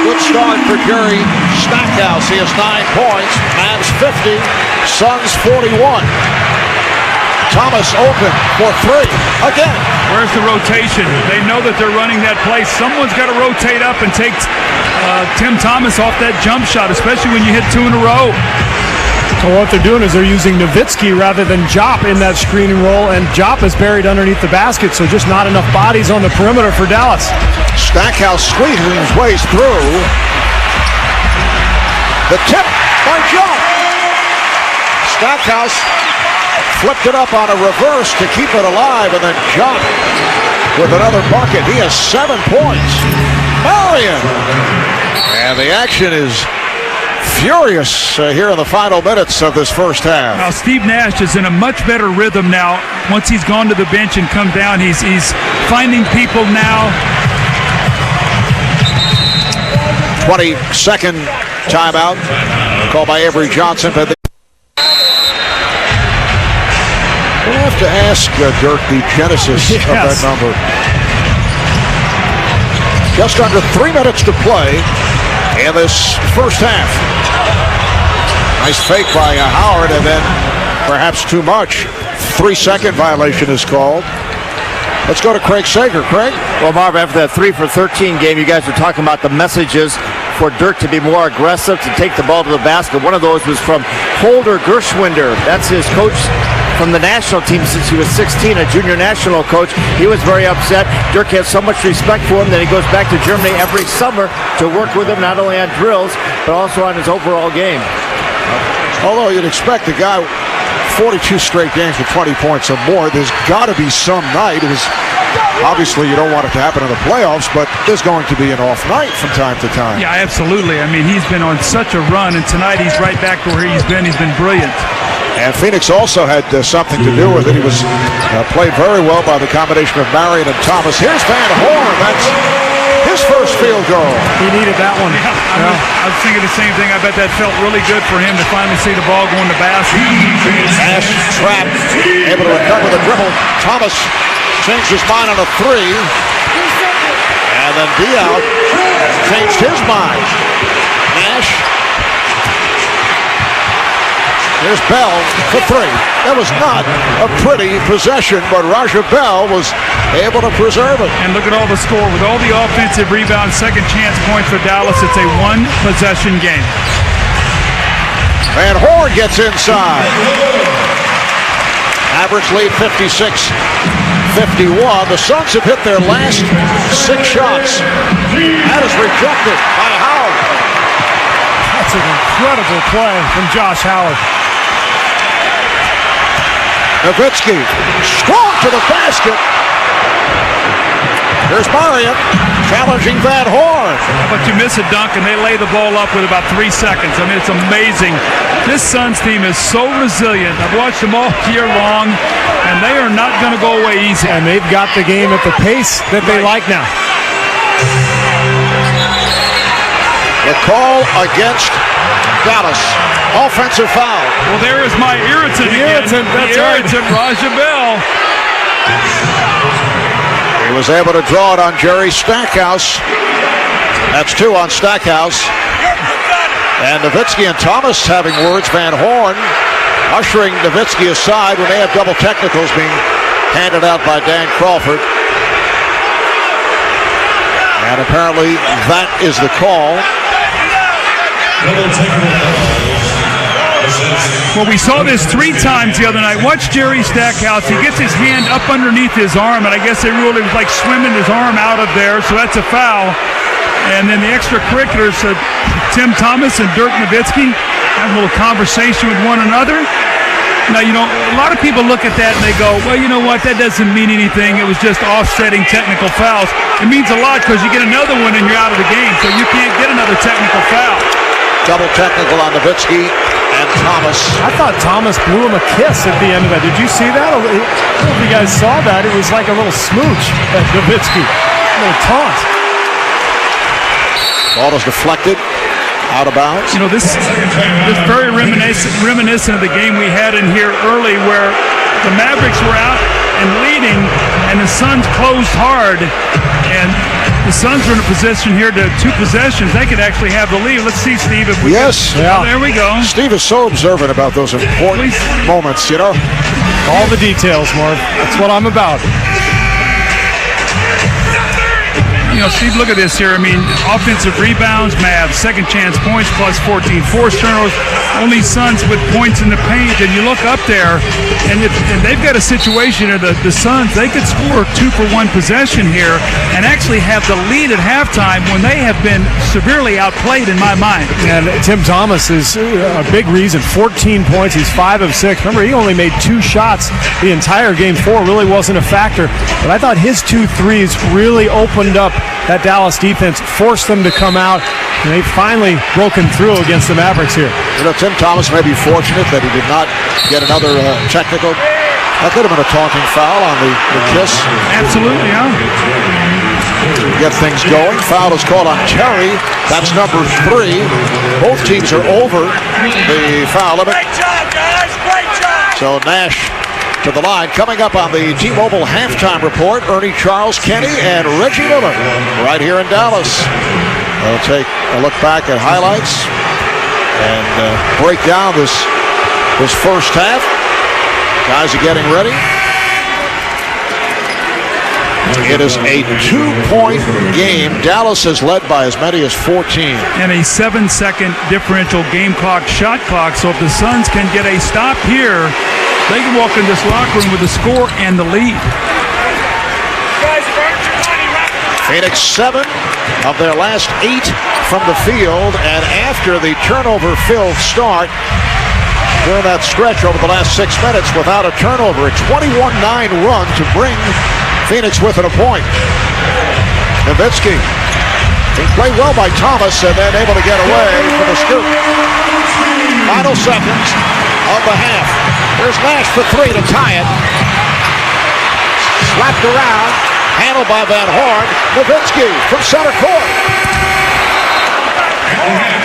Good start for Jerry Stackhouse. He has 9 points. Mavs 50, Suns 41. Thomas open for 3 again. Where's the rotation? They know that they're running that play. Someone's got to rotate up and take Tim Thomas off that jump shot, especially when you hit 2 in a row. So what they're doing is they're using Nowitzki rather than Jop in that screen and roll, and Jop is buried underneath the basket, so just not enough bodies on the perimeter for Dallas. Stackhouse squeezing his ways through. The tip by Jump. Stackhouse flipped it up on a reverse to keep it alive, and then Jump with another bucket. He has 7 points. Marion. And the action is furious here in the final minutes of this first half. Now Steve Nash is in a much better rhythm now. Once he's gone to the bench and come down, he's finding people now. 22nd timeout called by Avery Johnson. We'll have to ask Dirk the genesis of that number. Just under 3 minutes to play in this first half. Nice fake by Howard, and then perhaps too much. 3-second violation is called. Let's go to Craig Sager. Craig? Well, Marv, after that 3 for 13 game, you guys were talking about the messages for Dirk to be more aggressive, to take the ball to the basket. One of those was from Holder Gershwinder. That's his coach from the national team since he was 16, a junior national coach. He was very upset. Dirk has so much respect for him that he goes back to Germany every summer to work with him, not only on drills, but also on his overall game. Although you'd expect the guy 42 straight games with 20 points or more, there's got to be some night. Obviously, you don't want it to happen in the playoffs, but there's going to be an off night from time to time. Yeah, absolutely. I mean, he's been on such a run, and tonight he's right back to where he's been. He's been brilliant. And Phoenix also had something to do with it. He was played very well by the combination of Marion and Thomas. Here's Van Horn. That's his first field goal. He needed that one. I was thinking the same thing. I bet that felt really good for him to finally see the ball go in the basket. Nash trapped, able to recover the dribble. Thomas changed his mind on a 3. And then Diaw changed his mind. Nash Here's Bell for three. That was not a pretty possession, but Raja Bell was able to preserve it. And look at all the score. With all the offensive rebounds, second chance points for Dallas, it's a one-possession game. Van Horn gets inside. Mavericks lead 56-51. The Suns have hit their last 6 shots. That is rejected by Howard. That's an incredible play from Josh Howard. Nowitzki, strong to the basket. Here's Marion challenging Van Horn. But you miss a dunk and they lay the ball up with about 3 seconds. I mean, it's amazing. This Suns team is so resilient. I've watched them all year long, and they are not going to go away easy. And they've got the game at the pace that they like now. The call against Dallas. Offensive foul. Well, there is my irritant again. That's irritant, Raja Bell. He was able to draw it on Jerry Stackhouse. That's 2 on Stackhouse. And Nowitzki and Thomas having words. Van Horn ushering Nowitzki aside when they have double technicals being handed out by Dan Crawford. And apparently that is the call. Well, we saw this 3 times the other night. Watch Jerry Stackhouse. He gets his hand up underneath his arm, and I guess it really was like swimming his arm out of there, so that's a foul. And then the extracurriculars, Tim Thomas and Dirk Nowitzki have a little conversation with one another. Now, you know, a lot of people look at that and they go, well, you know what, that doesn't mean anything. It was just offsetting technical fouls. It means a lot because you get another one and you're out of the game, so you can't get another technical foul. Double technical on Nowitzki and Thomas. I thought Thomas blew him a kiss at the end of that. Did you see that? I don't know if you guys saw that. It was like a little smooch at Nowitzki. A little taunt. Ball is deflected. Out of bounds. You know, this very reminiscent of the game we had in here early where the Mavericks were out and leading and the Suns closed hard, and the Suns are in a position here to 2 possessions. They could actually have the lead. Let's see, Steve, if we Yeah. Oh, there we go. Steve is so observant about those important moments, you know. All the details, Marv. That's what I'm about. You know, Steve, look at this here. I mean, offensive rebounds, Mavs, second chance points, plus 14, forced turnovers, only Suns with points in the paint. And you look up there, and they've got a situation here, the Suns, they could score 2 for 1 possession here and actually have the lead at halftime when they have been severely outplayed in my mind. And Tim Thomas is a big reason. 14 points. He's 5 of 6. Remember, he only made 2 shots the entire game. 4 really wasn't a factor. But I thought his 2 threes really opened up that Dallas defense, forced them to come out, and they've finally broken through against the Mavericks here. You know, Tim Thomas may be fortunate that he did not get another technical. That could have been a taunting foul on the kiss. Absolutely, yeah. Get things going. Foul is called on Terry. That's number 3. Both teams are over the foul limit. Great job, guys. Great job. So Nash to the line. Coming up on the T-Mobile halftime report, Ernie, Charles, Kenny, and Reggie Miller right here in Dallas. We'll take a look back at highlights and break down this first half. Guys are getting ready. It is a 2-point game. Dallas has led by as many as 14. And a 7-second differential game clock, shot clock. So if the Suns can get a stop here, they can walk in this locker room with the score and the lead. Phoenix 7 of their last 8 from the field, and after the turnover-filled start during that stretch over the last 6 minutes without a turnover, a 21-9 run to bring Phoenix within a point. Nowitzki, he played well by Thomas and then able to get away for the scoop. Final seconds of the half. There's Nash for 3 to tie it. Slapped around, handled by Van Horn. Nowitzki from center court.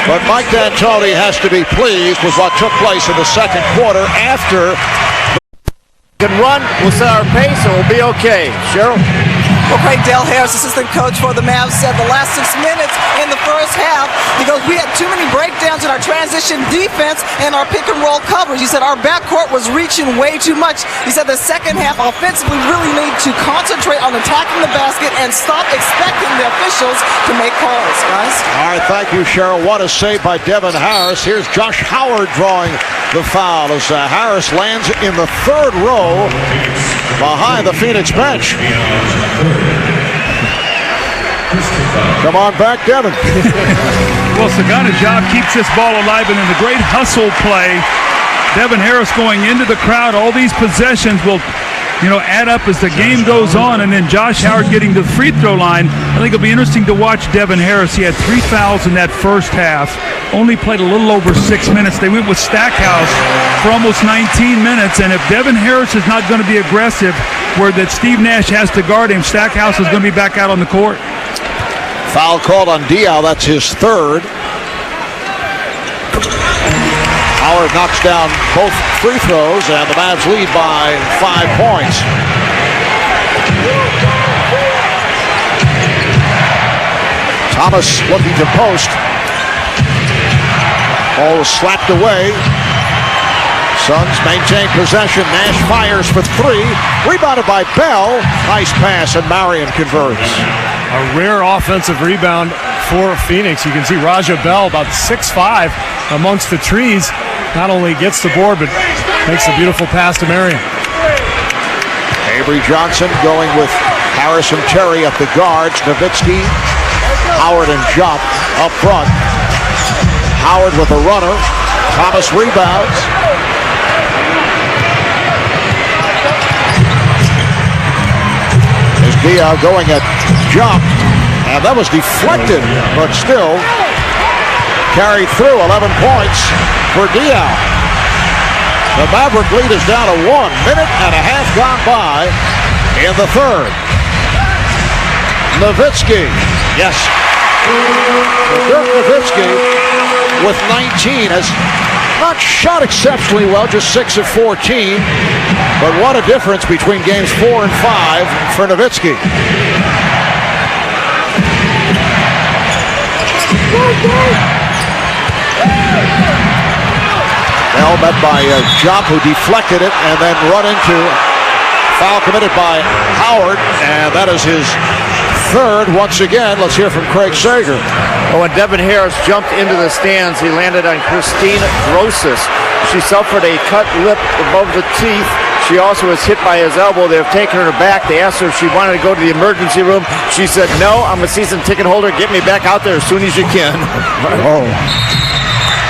But Mike D'Antoni has to be pleased with what took place in the second quarter after. Can run, we'll set our pace, and we'll be okay. Cheryl? Well, Craig Dale Harris, assistant coach for the Mavs, said the last 6 minutes in the first half, he goes, we had too many breakdowns in our transition defense and our pick and roll coverage. He said our backcourt was reaching way too much. He said the second half offensively really need to concentrate on attacking the basket and stop expecting the officials to make calls, guys. All right, thank you, Cheryl. What a save by Devin Harris. Here's Josh Howard drawing the foul as Harris lands in the third row behind the Phoenix bench. Come on back, Devin. Well, Sagana's job keeps this ball alive, and then the great hustle play. Devin Harris going into the crowd. All these possessions will, add up as the game goes on, and then Josh Howard getting to the free throw line. I think it'll be interesting to watch Devin Harris. He had 3 fouls in that first half. Only played a little over 6 minutes. They went with Stackhouse for almost 19 minutes, and if Devin Harris is not going to be aggressive, where that Steve Nash has to guard him, Stackhouse is going to be back out on the court. Foul called on Diaw. That's his third. Howard knocks down both free throws, and the Mavs lead by 5 points. Thomas looking to post. Ball was slapped away. Suns maintain possession. Nash fires for 3. Rebounded by Bell. Nice pass, and Marion converts. A rare offensive rebound for Phoenix. You can see Raja Bell, about 6'5", amongst the trees. Not only gets the board, but makes a beautiful pass to Marion. Avery Johnson going with Harris and Terry at the guards. Nowitzki, Howard, and Jop up front. Howard with a runner. Thomas rebounds. There's Diaw going at Jop. And that was deflected, but still carried through. 11 points for Diaw. The Maverick lead is down to 1 minute and a half gone by in the third. Nowitzki, yes. Dirk Nowitzki with 19 has not shot exceptionally well, just 6 of 14. But what a difference between games 4 and 5 for Nowitzki. Bell met by Jop, who deflected it and then run into foul committed by Howard, and that is his third once again. Let's hear from Craig Sager. When Devin Harris jumped into the stands, he landed on Christine Grossis. She suffered a cut lip above the teeth. She also was hit by his elbow. They've taken her back. They asked her if she wanted to go to the emergency room. She said, no, I'm a season ticket holder. Get me back out there as soon as you can. Oh,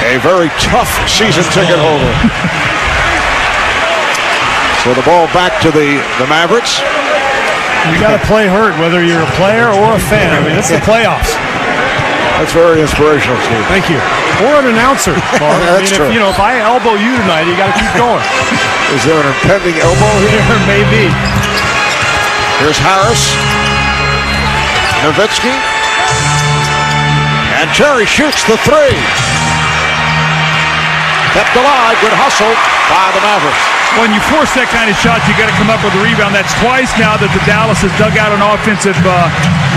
a very tough season ticket holder. So the ball back to the Mavericks. You got to play hurt, whether you're a player or a fan. I mean, it's the playoffs. That's very inspirational, Steve. Thank you. Or an announcer, Mark. That's true. If I elbow you tonight, you got to keep going. Is there an impending elbow here? There may be. Here's Harris. Nowitzki. And Terry shoots the 3. Kept alive. Good hustle by the Mavericks. When you force that kind of shot, you got to come up with a rebound. That's twice now that the Dallas has dug out an offensive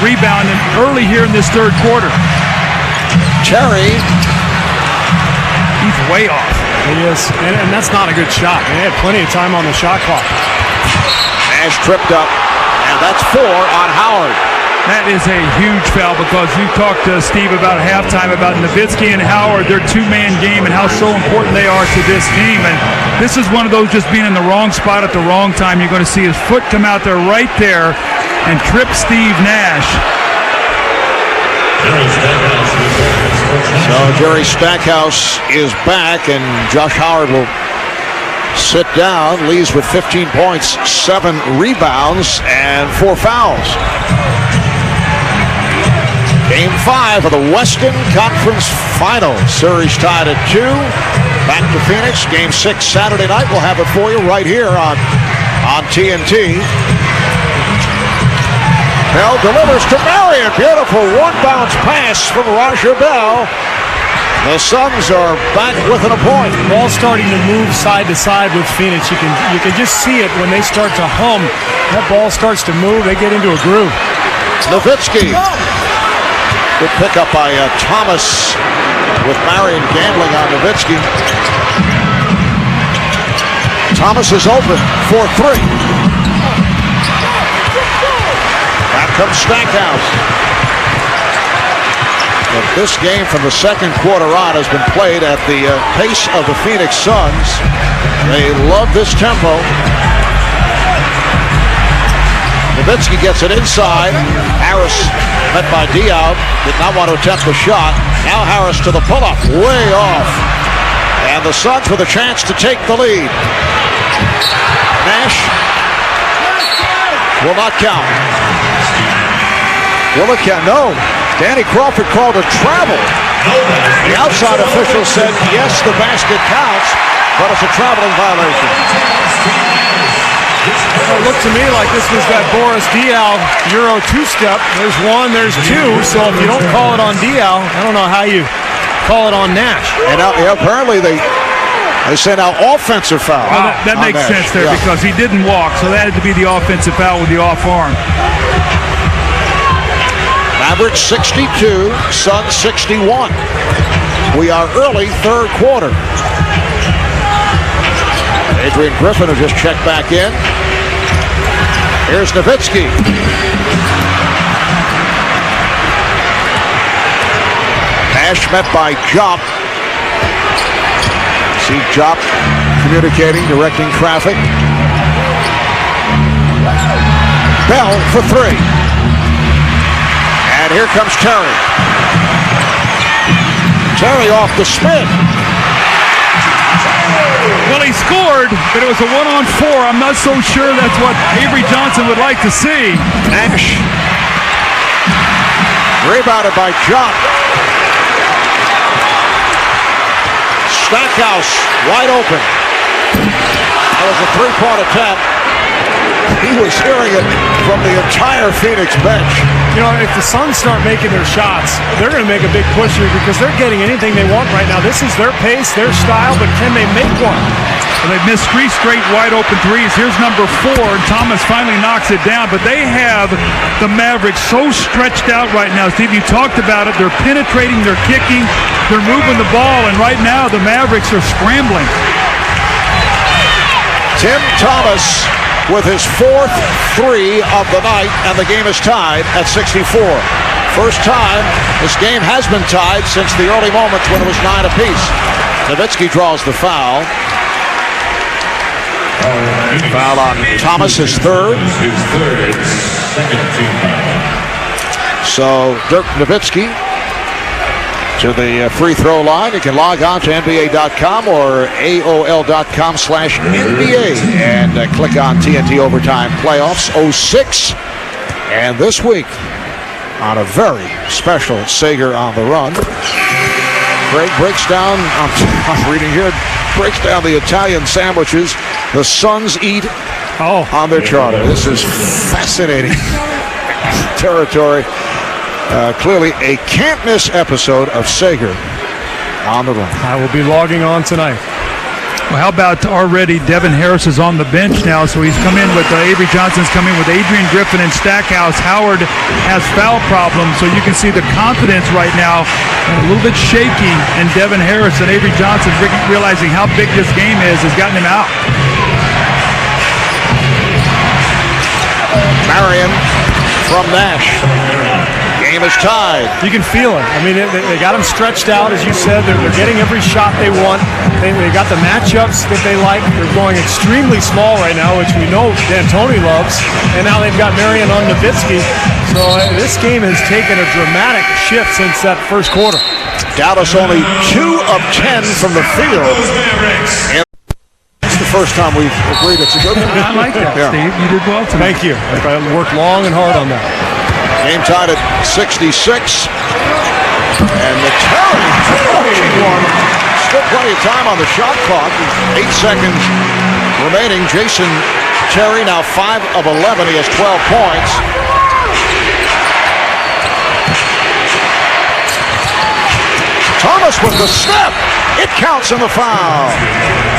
rebound, and early here in this third quarter. Terry. He's way off. He is, and that's not a good shot. They had plenty of time on the shot clock. Nash tripped up, and that's 4 on Howard. That is a huge foul, because you talked to Steve about halftime about Nowitzki and Howard, their 2-man game, and how so important they are to this team. And this is one of those just being in the wrong spot at the wrong time. You're going to see his foot come out there right there and trip Steve Nash. So Jerry Stackhouse is back, and Josh Howard will sit down. Leaves with 15 points, 7 rebounds, and 4 fouls. Game 5 of the Western Conference Finals. Series tied at 2. Back to Phoenix. Game 6 Saturday night. We'll have it for you right here on TNT. Bell delivers to Marion. Beautiful one-bounce pass from Raja Bell. The Suns are back within a point. Ball starting to move side to side with Phoenix. You can just see it when they start to hum. That ball starts to move. They get into a groove. Nowitzki. Good pickup by Thomas with Marion gambling on Nowitzki. Thomas is open for 3. Out comes Stackhouse. But this game from the second quarter on has been played at the pace of the Phoenix Suns. They love this tempo. Nowitzki gets it inside. Harris met by Diaw. Did not want to attempt the shot. Now Harris to the pull-up. Way off. And the Suns with a chance to take the lead. Nash will not count. Will it count? No. Danny Crawford called a travel. The outside official said, yes, the basket counts, but it's a traveling violation. It looked to me like this was that Boris Diaw Euro 2-step. There's 1, there's 2, so if you don't call it on Diaw, I don't know how you call it on Nash. And now, apparently they say now offensive foul. Well, that makes sense there because he didn't walk, so that had to be the offensive foul with the off arm. Mavericks 62, Suns 61. We are early third quarter. Adrian Griffin will just check back in. Here's Nowitzki. Nash met by Jop. See Jop communicating, directing traffic. Bell for 3. And here comes Terry. Terry off the spin. Well, he scored, but it was a 1-on-4. I'm not so sure that's what Avery Johnson would like to see. Nash. Rebounded by Jock. Stackhouse wide open. That was a 3-point attempt. He was hearing it from the entire Phoenix bench. You know, if the Suns start making their shots, they're going to make a big push here because they're getting anything they want right now. This is their pace, their style, but can they make one? Well, they've missed 3 straight wide open threes. Here's number 4, and Thomas finally knocks it down. But they have the Mavericks so stretched out right now. Steve, you talked about it. They're penetrating, they're kicking, they're moving the ball, and right now the Mavericks are scrambling. Tim Thomas with his 4th 3 of the night, and the game is tied at 64. First time this game has been tied since the early moments when it was 9 apiece. Nowitzki draws the foul. Foul on Thomas, his 3rd. So Dirk Nowitzki to the free throw line. You can log on to NBA.com or AOL.com/NBA and click on TNT Overtime Playoffs 06. And this week, on a very special Sager on the Run, Greg breaks down, I'm reading here, breaks down the Italian sandwiches the Suns eat on their charter. This is fascinating territory. Clearly a can't-miss episode of Sager on the Run. I will be logging on tonight. Well, how about already Devin Harris is on the bench now, so he's come in with Avery Johnson's come in with Adrian Griffin and Stackhouse. Howard has foul problems, so you can see the confidence right now a little bit shaky, and Devin Harris and Avery Johnson realizing how big this game is has gotten him out. Marion from Nash. Game is tied. You can feel it. I mean, they got them stretched out, as you said. They're getting every shot they want. They got the matchups that they like. They're going extremely small right now, which we know D'Antoni loves. And now they've got Marion on Nowitzki. So this game has taken a dramatic shift since that first quarter. Dallas only 2 of 10 from the field. It's the first time we've agreed it's a good one. I like that, Steve. You did well tonight. Thank you. I worked long and hard on that. Game tied at 66. And the Terry one. Still plenty of time on the shot clock. 8 seconds remaining. Jason Terry now 5 of 11. He has 12 points. Thomas with the step. It counts in the foul.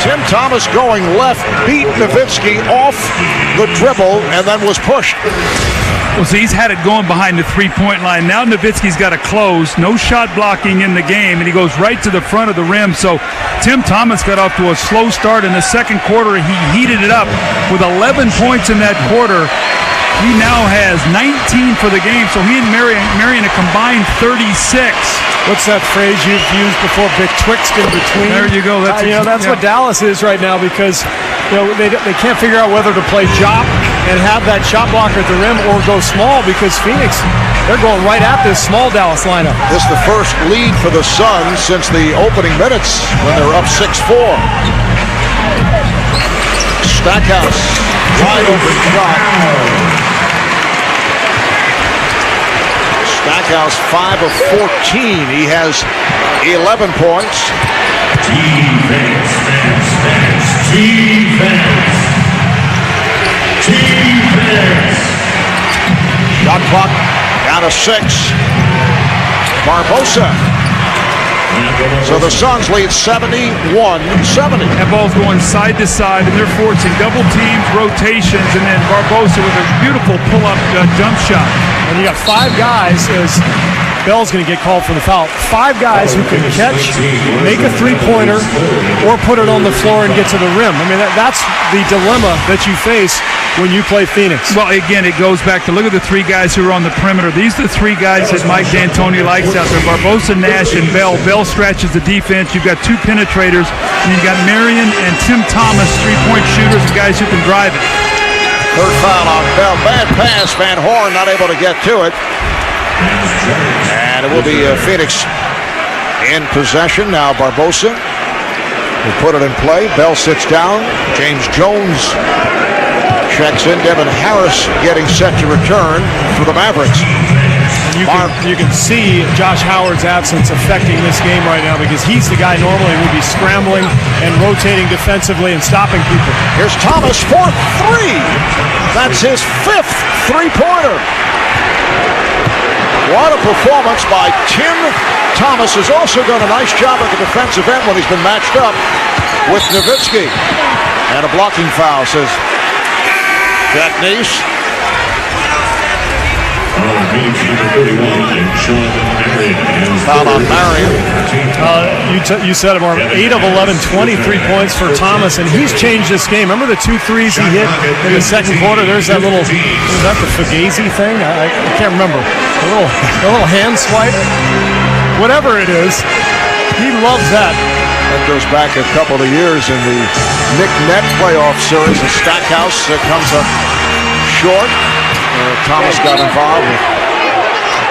Tim Thomas going left, beat Nowitzki off the dribble, and then was pushed. Well, so he's had it going behind the three-point line. Now Nowitzki's got to close. No shot blocking in the game, and he goes right to the front of the rim. So Tim Thomas got off to a slow start in the second quarter. He heated it up with 11 points in that quarter. He now has 19 for the game, so he and Marion a combined 36. What's that phrase you've used before? Betwixt in between. There you go. That's what Dallas is right now, because they can't figure out whether to play drop and have that shot blocker at the rim or go small, because Phoenix, they're going right at this small Dallas lineup. This is the first lead for the Suns since the opening minutes when they were up 6-4. Stackhouse, wide open shot. Stackhouse 5 of 14. He has 11 points. Defense. Shot clock down to 6. Barbosa. So the Suns lead 71-70. That ball's going side to side, and they're forcing double teams, rotations, and then Barbosa with a beautiful pull-up jump shot. And you got 5 guys, as Bell's going to get called for the foul. 5 guys who can catch, make a three-pointer, or put it on the floor and get to the rim. I mean, that's the dilemma that you face when you play Phoenix. Well, again, it goes back to look at the 3 guys who are on the perimeter. These are the 3 guys that Mike D'Antoni likes out there. Barbosa, Nash, and Bell. Bell stretches the defense. You've got 2 penetrators, and you've got Marion and Tim Thomas, 3-point shooters, and guys who can drive it. Third foul on Bell. Bad pass. Van Horn not able to get to it. And it will be Phoenix in possession. Now Barbosa will put it in play. Bell sits down. James Jones checks in. Devin Harris getting set to return for the Mavericks. You can see Josh Howard's absence affecting this game right now, because he's the guy normally who would be scrambling and rotating defensively and stopping people. Here's Thomas for 3. That's his 5th three-pointer. What a performance by Tim Thomas. Has also done a nice job at the defensive end when he's been matched up with Nowitzki. And a blocking foul, says Jack Nice. Foul on Marion. You said it, Marvin. 8 of 11, 23 points for Thomas, and he's changed this game. Remember the 2 threes he hit in the second quarter? There's that little, is that the Fugazi thing? I can't remember. A little hand swipe. Whatever it is, he loves that. That goes back a couple of years in the Nick Net playoff series. And Stackhouse comes up short. Thomas got involved with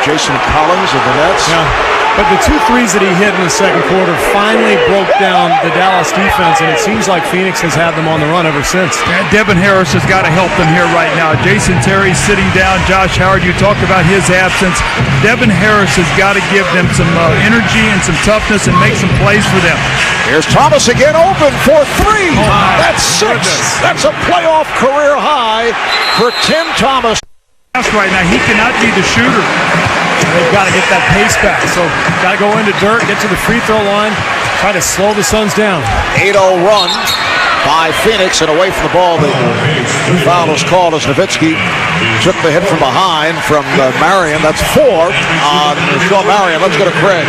Jason Collins of the Nets. Yeah. But the 2 threes that he hit in the second quarter finally broke down the Dallas defense, and it seems like Phoenix has had them on the run ever since. Yeah, Devin Harris has got to help them here right now. Jason Terry's sitting down. Josh Howard, you talked about his absence. Devin Harris has got to give them some energy and some toughness and make some plays for them. Here's Thomas again, open for 3. That's 6. That's a playoff career high for Tim Thomas. Right now, he cannot be the shooter. They've got to get that pace back. So got to go into dirt, get to the free throw line, try to slow the Suns down. 8-0 run by Phoenix, and away from the ball. The foul was called as Nowitzki took the hit from behind from Marion. That's 4 on Sean Marion. Let's go to Craig.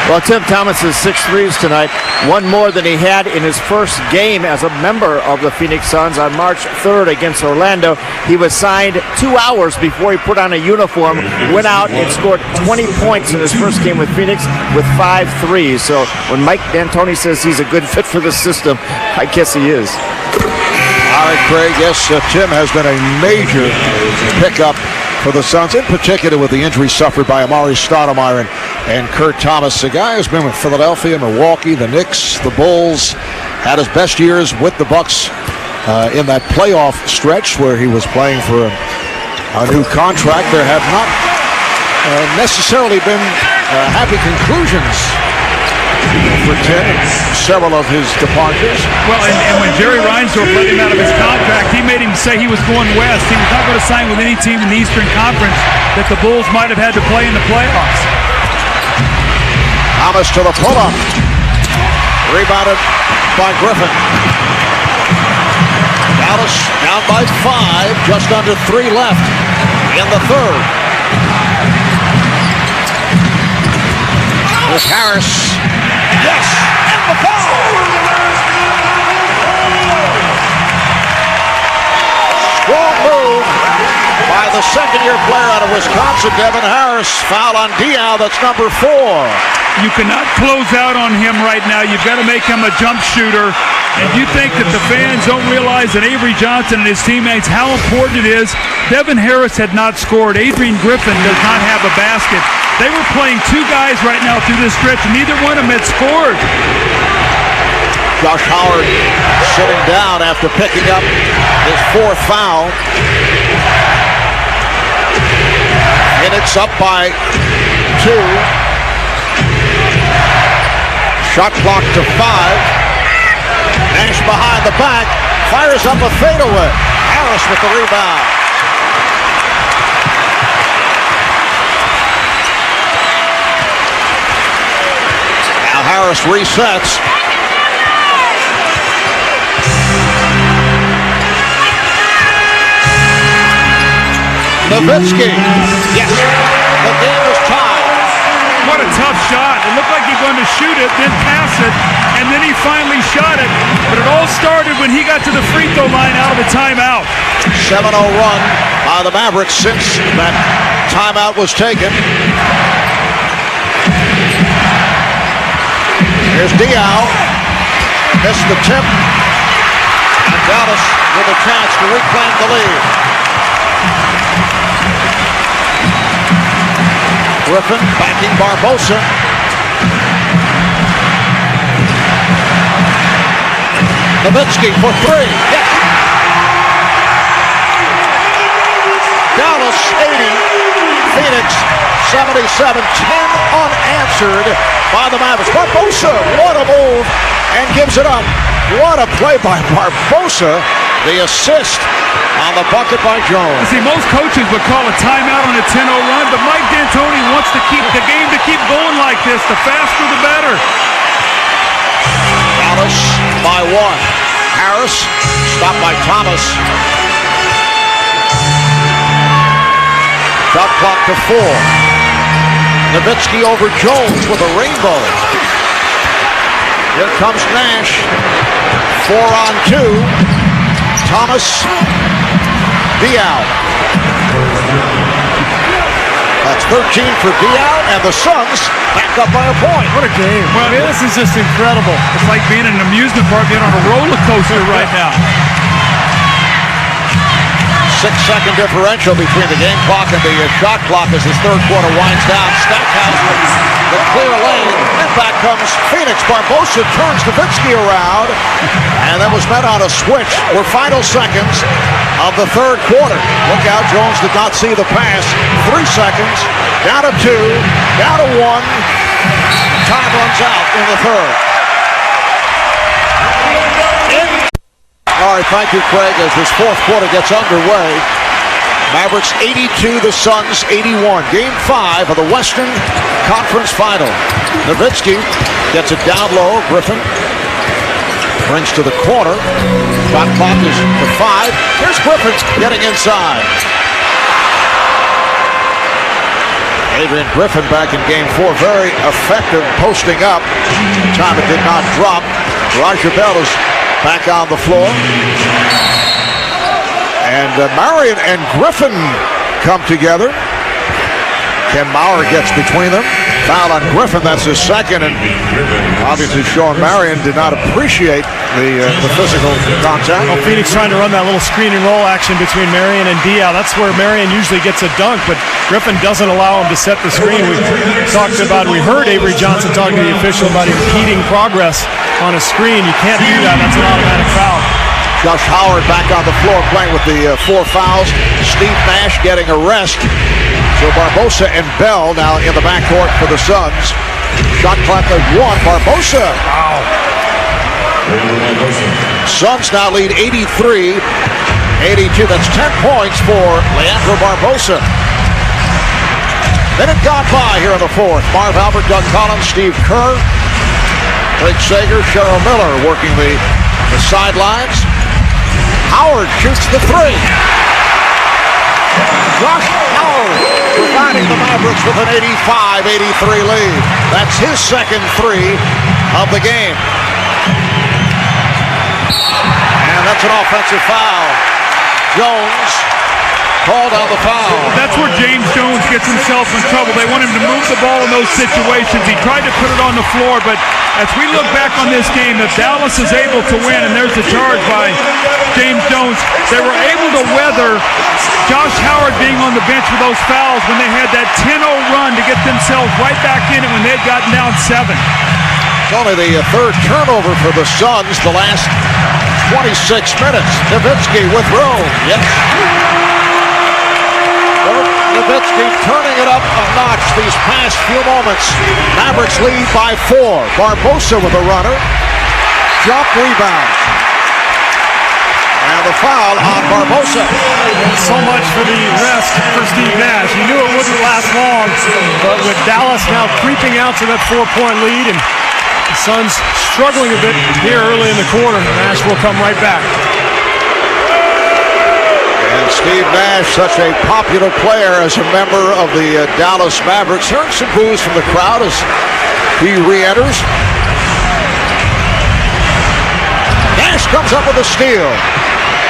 Well, Tim Thomas has 6 threes tonight, 1 more than he had in his first game as a member of the Phoenix Suns on March 3rd against Orlando. He was signed 2 hours before he put on a uniform, went out and scored 20 points in his first game with Phoenix with 5 threes. So when Mike D'Antoni says he's a good fit for the system, I guess he is. All right, Craig, yes, Tim has been a major pickup for the Suns, in particular with the injury suffered by Amari Stoudemire and Kurt Thomas. A guy who's been with Philadelphia, Milwaukee, the Knicks, the Bulls, had his best years with the Bucks in that playoff stretch where he was playing for a new contract. There have not necessarily been happy conclusions for Tim, several of his departures. Well, and when Jerry Reinsdorf let him out of his contract, he made him say he was going west. He was not going to sign with any team in the Eastern Conference that the Bulls might have had to play in the playoffs. Thomas to the pull-up. Rebounded by Griffin. Dallas down by 5, just under 3 left in the third. Here's Harris. Yes, and the foul. Strong move by the second-year player out of Wisconsin, Devin Harris. Foul on Diaw, that's number 4. You cannot close out on him right now. You've got to make him a jump shooter. And you think that the fans don't realize that Avery Johnson and his teammates, how important it is. Devin Harris had not scored. Adrian Griffin does not have a basket. They were playing 2 guys right now through this stretch, and neither one of them had scored. Josh Howard sitting down after picking up his 4th foul. Phoenix up by 2. Shot clock to 5. Nash behind the back, fires up a fadeaway. Harris with the rebound. Now Harris resets. Nowitzki. Yes, the game is tied. What a tough shot. It looked like he was going to shoot it, then pass it, and then he finally shot it. But it all started when he got to the free throw line out of the timeout. 7-0 run by the Mavericks since that timeout was taken. Here's Diaw. Missed the tip. And Dallas with a chance to reclaim the lead. Griffin backing Barbosa. Nowitzki for 3. Yes. Dallas 80, Phoenix 77. 10 unanswered by the Mavericks. Barbosa, what a move, and gives it up. What a play by Barbosa. The assist on the bucket by Jones. See, most coaches would call a timeout on a 10-0 run, but Mike D'Antoni wants to keep the game to keep going like this. The faster, the better. Dallas by 1. Harris stopped by Thomas. Shot clock to 4. Nowitzki over Jones with a rainbow. Here comes Nash. 4 on 2. Thomas. Diaw. That's 13 for Diaw, and the Suns back up by a point. What a game. Well, this is just incredible. It's like being in an amusement park, being on a roller coaster right now. 6-second differential between the game clock and the shot clock as this third quarter winds down. Stackhouse with the clear lane, and back comes Phoenix. Barbosa turns Nowitzki around, and that was met on a switch. We're final seconds of the third quarter. Look out, Jones did not see the pass. 3 seconds, down to 2, down to 1. Time runs out in the third. All right, thank you, Craig, as this fourth quarter gets underway. Mavericks 82, the Suns 81. Game 5 of the Western Conference Final. Nowitzki gets it down low. Griffin brings to the corner. Shot clock is to 5. Here's Griffin getting inside. Adrian Griffin back in Game 4. Very effective posting up. Time it did not drop. Roger Bell is back on the floor. And Marion and Griffin come together. Ken Maurer gets between them. Foul on Griffin, that's his second. And obviously Sean Marion did not appreciate the physical contact. Well, Phoenix trying to run that little screen and roll action between Marion and Diaw. That's where Marion usually gets a dunk, but Griffin doesn't allow him to set the screen. We heard Avery Johnson talking to the official about impeding progress on a screen. You can't do that. That's an automatic foul. Josh Howard back on the floor playing with the 4 fouls. Steve Nash getting a rest. So Barbosa and Bell now in the backcourt for the Suns. Shot clock at 1. Barbosa. Wow. Suns now lead 83-82. That's 10 points for Leandro Barbosa. Minute gone by here in the fourth. Marv Albert, Doug Collins, Steve Kerr, Rick Sager, Cheryl Miller working the sidelines. Howard shoots the three. Josh Howard providing the Mavericks with an 85-83 lead. That's his second three of the game. And that's an offensive foul. Jones called on the foul. That's where James Jones gets himself in trouble. They want him to move the ball in those situations. He tried to put it on the floor, but as we look back on this game, if Dallas is able to win, and there's the charge by James Jones, they were able to weather Josh Howard being on the bench with those fouls when they had that 10-0 run to get themselves right back in it when they had gotten down 7. It's only the third turnover for the Suns the last 26 minutes. Nowitzki with room. Yes. Nowitzki turning it up a notch these past few moments. Mavericks lead by 4. Barbosa with a runner. Jump rebound. And the foul on Barbosa. So much for the rest for Steve Nash. He knew it wouldn't last long, but with Dallas now creeping out to that 4-point lead and the Suns struggling a bit here early in the quarter, Nash will come right back. And Steve Nash, such a popular player as a member of the Dallas Mavericks. Heard some boos from the crowd as he re-enters. Nash comes up with a steal.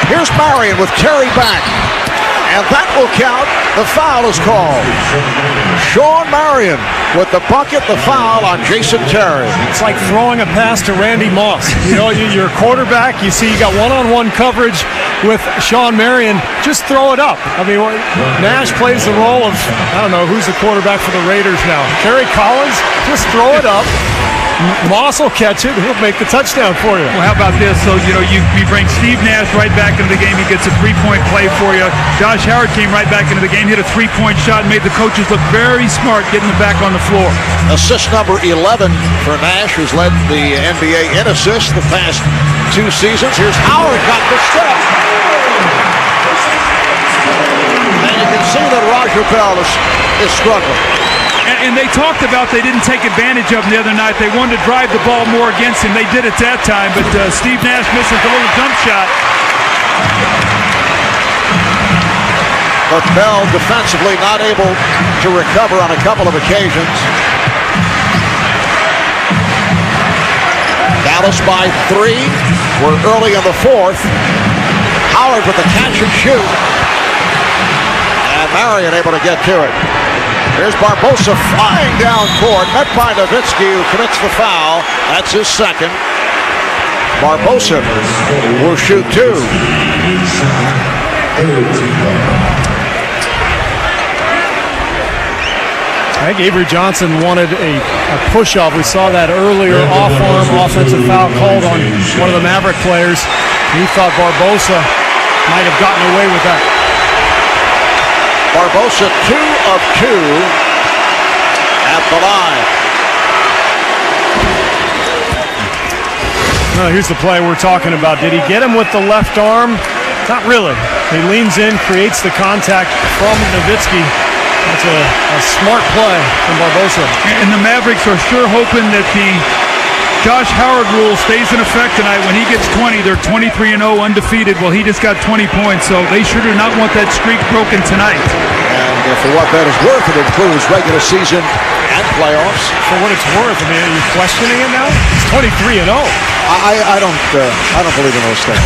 Here's Marion with Terry back. And that will count. The foul is called. Sean Marion with the bucket, the foul on Jason Terry. It's like throwing a pass to Randy Moss. You know, you're a quarterback. You see you got one-on-one coverage with Sean Marion. Just throw it up. I mean, Nash plays the role of, I don't know, who's the quarterback for the Raiders now? Kerry Collins? Just throw it up. Moss will catch it. He'll make the touchdown for you. Well, how about this? So, you know, you bring Steve Nash right back into the game. He gets a 3-point play for you. Josh Howard came right back into the game, hit a 3-point shot, and made the coaches look very smart getting them back on the floor. Assist number 11 for Nash, who's led the NBA in assists the past 2 seasons. Here's Howard, got the step. And you can see that Roger Bell is struggling. And they talked about they didn't take advantage of him the other night. They wanted to drive the ball more against him. They did it that time, but Steve Nash misses the little jump shot. But Bell defensively not able to recover on a couple of occasions. Dallas by 3. We're early in the fourth. Howard with the catch and shoot. And Marion able to get to it. Here's Barbosa flying down court, met by Nowitzki, who commits the foul. That's his second. Barbosa will shoot 2. I think Avery Johnson wanted a push-off. We saw that earlier off-arm offensive foul called on one of the Maverick players. He thought Barbosa might have gotten away with that. Barbosa 2 of 2 at the line. Well, here's the play we're talking about. Did he get him with the left arm? Not really. He leans in, creates the contact from Nowitzki. That's a smart play from Barbosa. And the Mavericks are sure hoping that the Josh Howard rule stays in effect tonight. When he gets 20, they're 23-0 undefeated. Well, he just got 20 points, so they sure do not want that streak broken tonight. And for what that is worth, it includes regular season and playoffs. For what it's worth, I mean, are you questioning it now? It's 23-0. I don't believe in those things.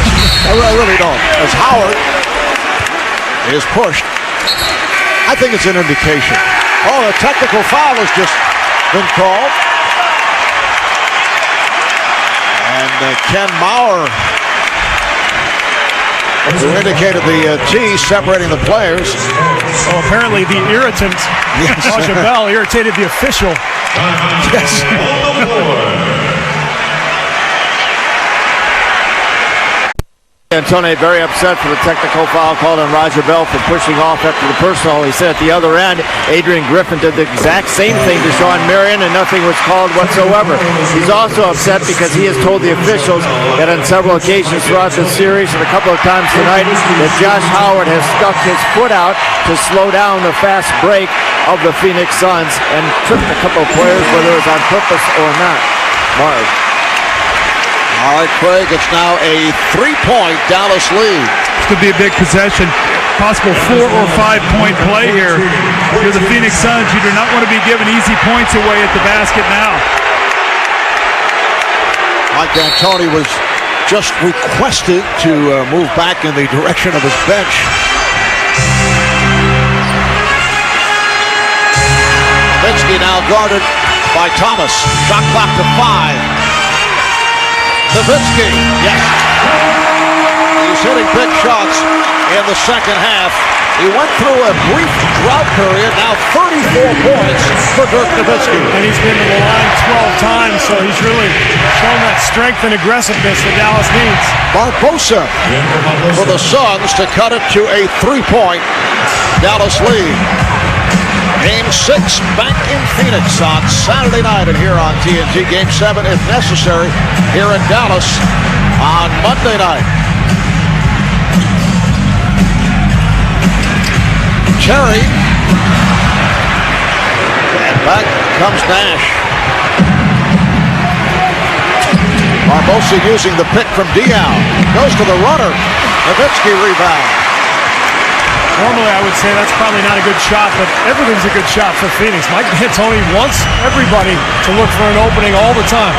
I really don't. As Howard is pushed, I think it's an indication. Oh, the technical foul has just been called. And Ken Maurer, who indicated the T separating the players. So apparently the irritant, Roger Bell, irritated the official. Yes. Antone very upset for the technical foul called on Roger Bell for pushing off after the personal. He said at the other end, Adrian Griffin did the exact same thing to Sean Marion and nothing was called whatsoever. He's also upset because he has told the officials that on several occasions throughout the series and a couple of times tonight that Josh Howard has stuck his foot out to slow down the fast break of the Phoenix Suns and tripped a couple of players, whether it was on purpose or not. Marv. All right, Craig, it's now a 3-point Dallas lead. This could be a big possession. Possible 4 or 5 point play here. If you're the Phoenix Suns, you do not want to be giving easy points away at the basket now. Mike D'Antoni was just requested to move back in the direction of his bench. Nowitzki now guarded by Thomas. Shot clock to 5. Nowitzki, yes. He's hitting big shots in the second half. He went through a brief drought period, now 34 points for Dirk Nowitzki. And he's been to the line 12 times, so he's really shown that strength and aggressiveness that Dallas needs. Barbosa for the Suns to cut it to a 3-point Dallas lead. Game 6 back in Phoenix on Saturday night and here on TNT. Game 7, if necessary, here in Dallas on Monday night. Terry. And back comes Nash. Barbosa using the pick from Diaw. Goes to the runner. Nowitzki rebound. Normally, I would say that's probably not a good shot, but everything's a good shot for Phoenix. Mike D'Antoni wants everybody to look for an opening all the time.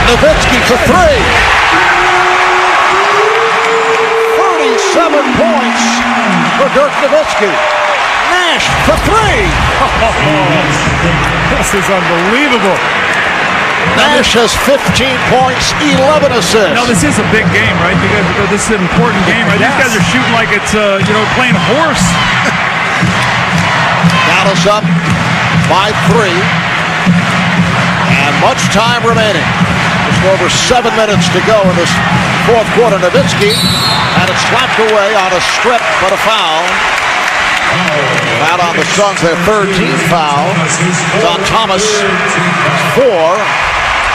Nowitzki for 3. 37 points for Dirk Nowitzki. Nash for 3. This is unbelievable. Nash has 15 points, 11 assists. Now this is a big game, right? This is an important game, right? Yes. These guys are shooting like it's, playing horse. Dallas up by 3. And much time remaining. Just over 7 minutes to go in this fourth quarter. Nowitzki had it slapped away on a strip, but a foul. Foul on the Suns, their 13th foul. It's on Thomas. 4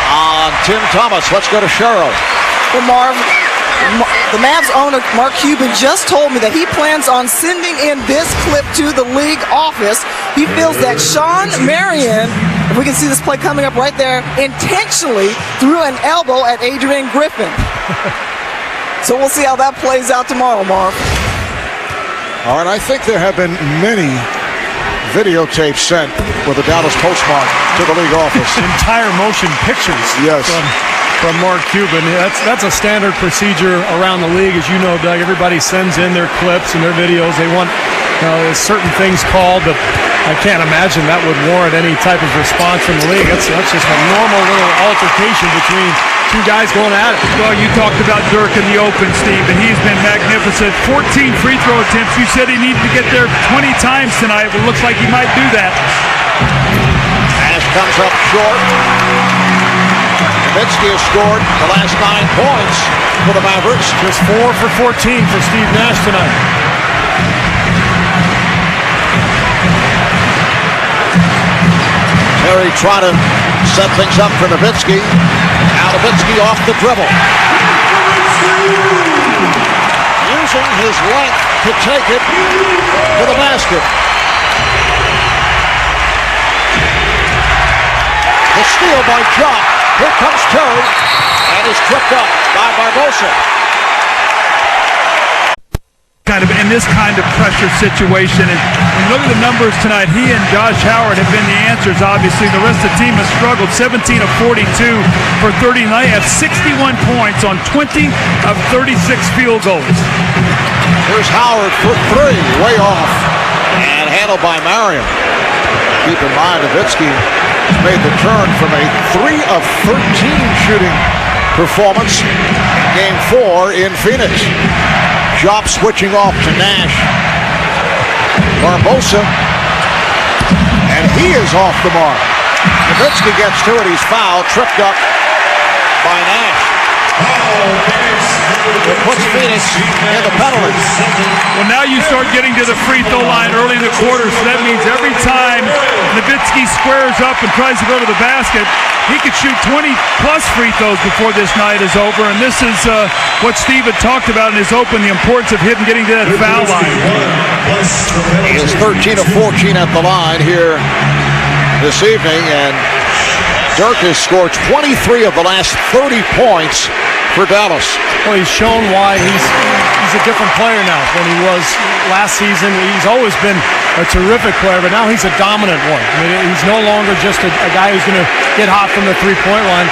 on Tim Thomas. Let's go to Cheryl. Well, Marv, the Mavs owner, Mark Cuban, just told me that he plans on sending in this clip to the league office. He feels that Sean Marion, if we can see this play coming up right there, intentionally threw an elbow at Adrian Griffin. So we'll see how that plays out tomorrow, Marv. All right, I think there have been many videotapes sent with the Dallas postmark to the league office. Entire motion pictures. Yes. From Mark Cuban. That's a standard procedure around the league, as you know, Doug. Everybody sends in their clips and their videos. They want certain things called, but I can't imagine that would warrant any type of response from the league. That's just a normal little altercation between two guys going at it. Well, you talked about Dirk in the open, Steve, and he's been magnificent. 14 free throw attempts. You said he needed to get there 20 times tonight. Well, it looks like he might do that. Nash comes up short. Nowitzki has scored the last 9 points for the Mavericks. Just 4 for 14 for Steve Nash tonight. Terry trying to set things up for Nowitzki. Now Nowitzki off the dribble. Using his length to take it to the basket. The steal by Jock. Here comes Terry, and is tripped up by Barbosa. Kind of in this kind of pressure situation, and look at the numbers tonight. He and Josh Howard have been the answers. Obviously, the rest of the team has struggled. 17 of 42 for 39. They have 61 points on 20 of 36 field goals. Here's Howard for 3, way off, and handled by Marion. Keep in mind, Nowitzki has made the turn from a 3 of 13 shooting performance in Game 4 in Phoenix. Job switching off to Nash. Barbosa, and he is off the mark. Nowitzki gets to it. He's fouled, tripped up by Nash. It puts Phoenix in the penalty. Well, now you start getting to the free throw line early in the quarter, so that means every time Nowitzki squares up and tries to go to the basket, he could shoot 20-plus free throws before this night is over, and this is what Steve had talked about in his open, the importance of him getting to that foul line. He is 13 of 14 at the line here this evening, and Dirk has scored 23 of the last 30 points for Dallas. Well, he's shown why he's a different player now than he was last season. He's always been a terrific player, but now he's a dominant one. I mean, he's no longer just a guy who's going to get hot from the three-point line.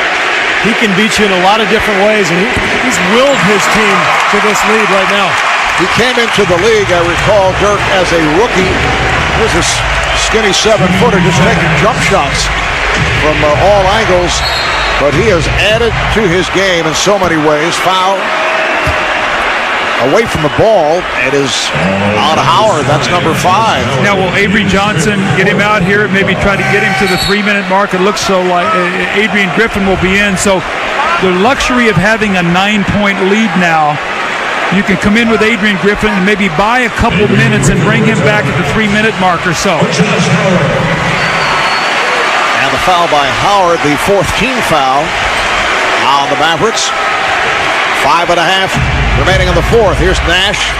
He can beat you in a lot of different ways, and he's willed his team to this lead right now. He came into the league, I recall, Dirk, as a rookie. He was a skinny 7-footer just taking jump shots from all angles, but he has added to his game in so many ways. Foul away from the ball. It is on Howard. That's number 5. Now, will Avery Johnson get him out here, maybe try to get him to the 3-minute mark? It looks so like Adrian Griffin will be in. So the luxury of having a 9-point lead now, you can come in with Adrian Griffin and maybe buy a couple minutes and bring him back at the 3-minute mark or so. And the foul by Howard, the 4th team foul on the Mavericks. 5.5 remaining in the 4th. Here's Nash.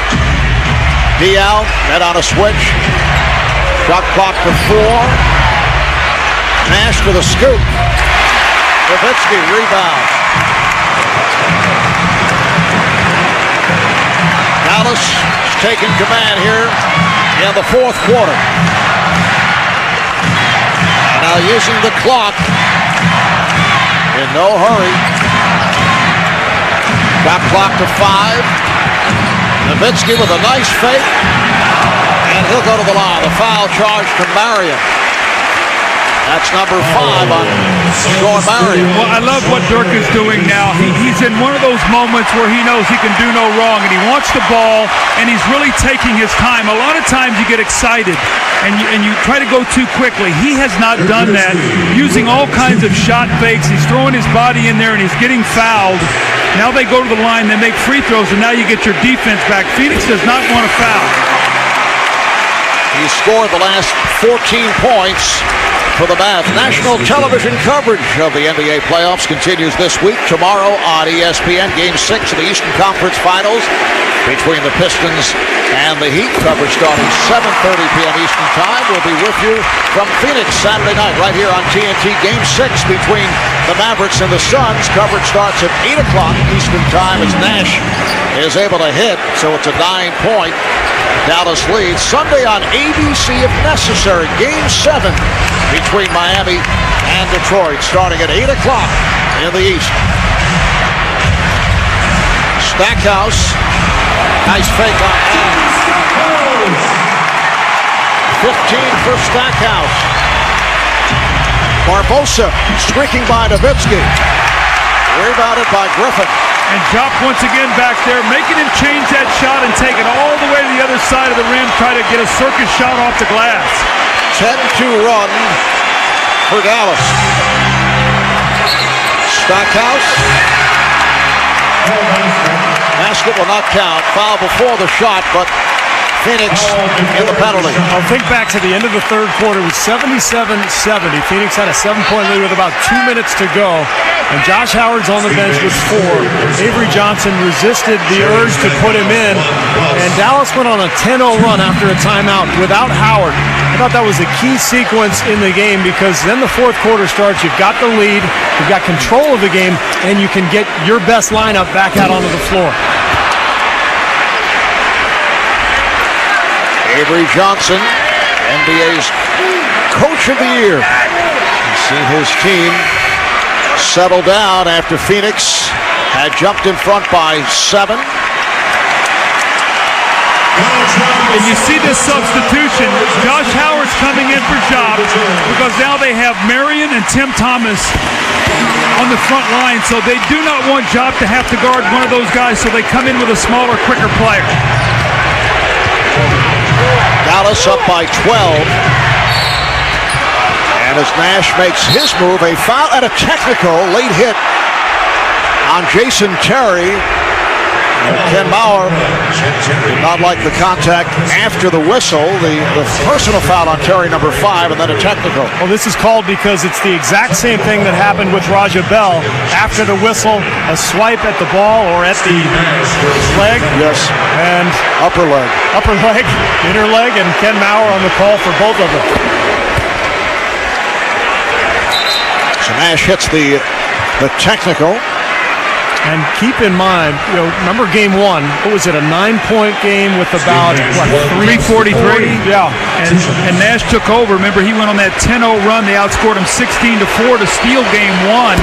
Diaw, net on a switch. Shot clock to 4. Nash with a scoop. Nowitzki rebound. Dallas is taking command here in the 4th quarter. Now using the clock in no hurry. Shot clock to 5. Nowitzki with a nice fake. And he'll go to the line. The foul charge to Marion. That's number 5 on Sean Marion. Well, I love what Dirk is doing now. He's in one of those moments where he knows he can do no wrong, and he wants the ball, and he's really taking his time. A lot of times you get excited, and you try to go too quickly. He has not done that, using all kinds of shot fakes. He's throwing his body in there, and he's getting fouled. Now they go to the line, they make free throws, and now you get your defense back. Phoenix does not want to foul. He scored the last 14 points for the Mavs. National television coverage of the NBA playoffs continues this week. Tomorrow on ESPN, Game 6 of the Eastern Conference Finals between the Pistons and the Heat. Coverage starting 7:30 p.m. Eastern Time. We'll be with you from Phoenix Saturday night right here on TNT. Game 6 between the Mavericks and the Suns. Coverage starts at 8 o'clock Eastern Time as Nash is able to hit, so it's a 9-point Dallas lead. Sunday on ABC if necessary. Game 7 between Miami and Detroit starting at 8 o'clock in the East. Stackhouse. Nice fake on Nash. 15 for Stackhouse. Barbosa streaking by Nowitzki. Rebounded by Griffin. And Jop once again back there, making him change that shot and take it all the way to the other side of the rim, try to get a circus shot off the glass. 10-2 run for Dallas. Stackhouse. Basket will not count. Foul before the shot, but Phoenix in the penalty. I'll think back to the end of the 3rd quarter. It was 77-70. Phoenix had a 7-point lead with about 2 minutes to go. And Josh Howard's on the bench with 4. Avery Johnson resisted the urge to put him in. And Dallas went on a 10-0 run after a timeout without Howard. I thought that was a key sequence in the game because then the 4th quarter starts. You've got the lead. You've got control of the game. And you can get your best lineup back out onto the floor. Avery Johnson, NBA's Coach of the Year. He's seen his team settle down after Phoenix had jumped in front by 7. And you see this substitution. Josh Howard's coming in for Job because now they have Marion and Tim Thomas on the front line, so they do not want Job to have to guard one of those guys, so they come in with a smaller, quicker player. Dallas up by 12. And as Nash makes his move, a foul and a technical late hit on Jason Terry. Ken Bauer did not like the contact after the whistle. The personal foul on Terry, number 5, and then a technical. Well, this is called because it's the exact same thing that happened with Raja Bell. After the whistle, a swipe at the ball or at the leg. Yes. And upper leg, inner leg, and Ken Bauer on the call for both of them. So Nash hits the technical. And keep in mind, remember game 1? What was it, a 9-point game with about, 343? Yeah. And Nash took over. Remember, he went on that 10-0 run. They outscored him 16-4 to steal game 1.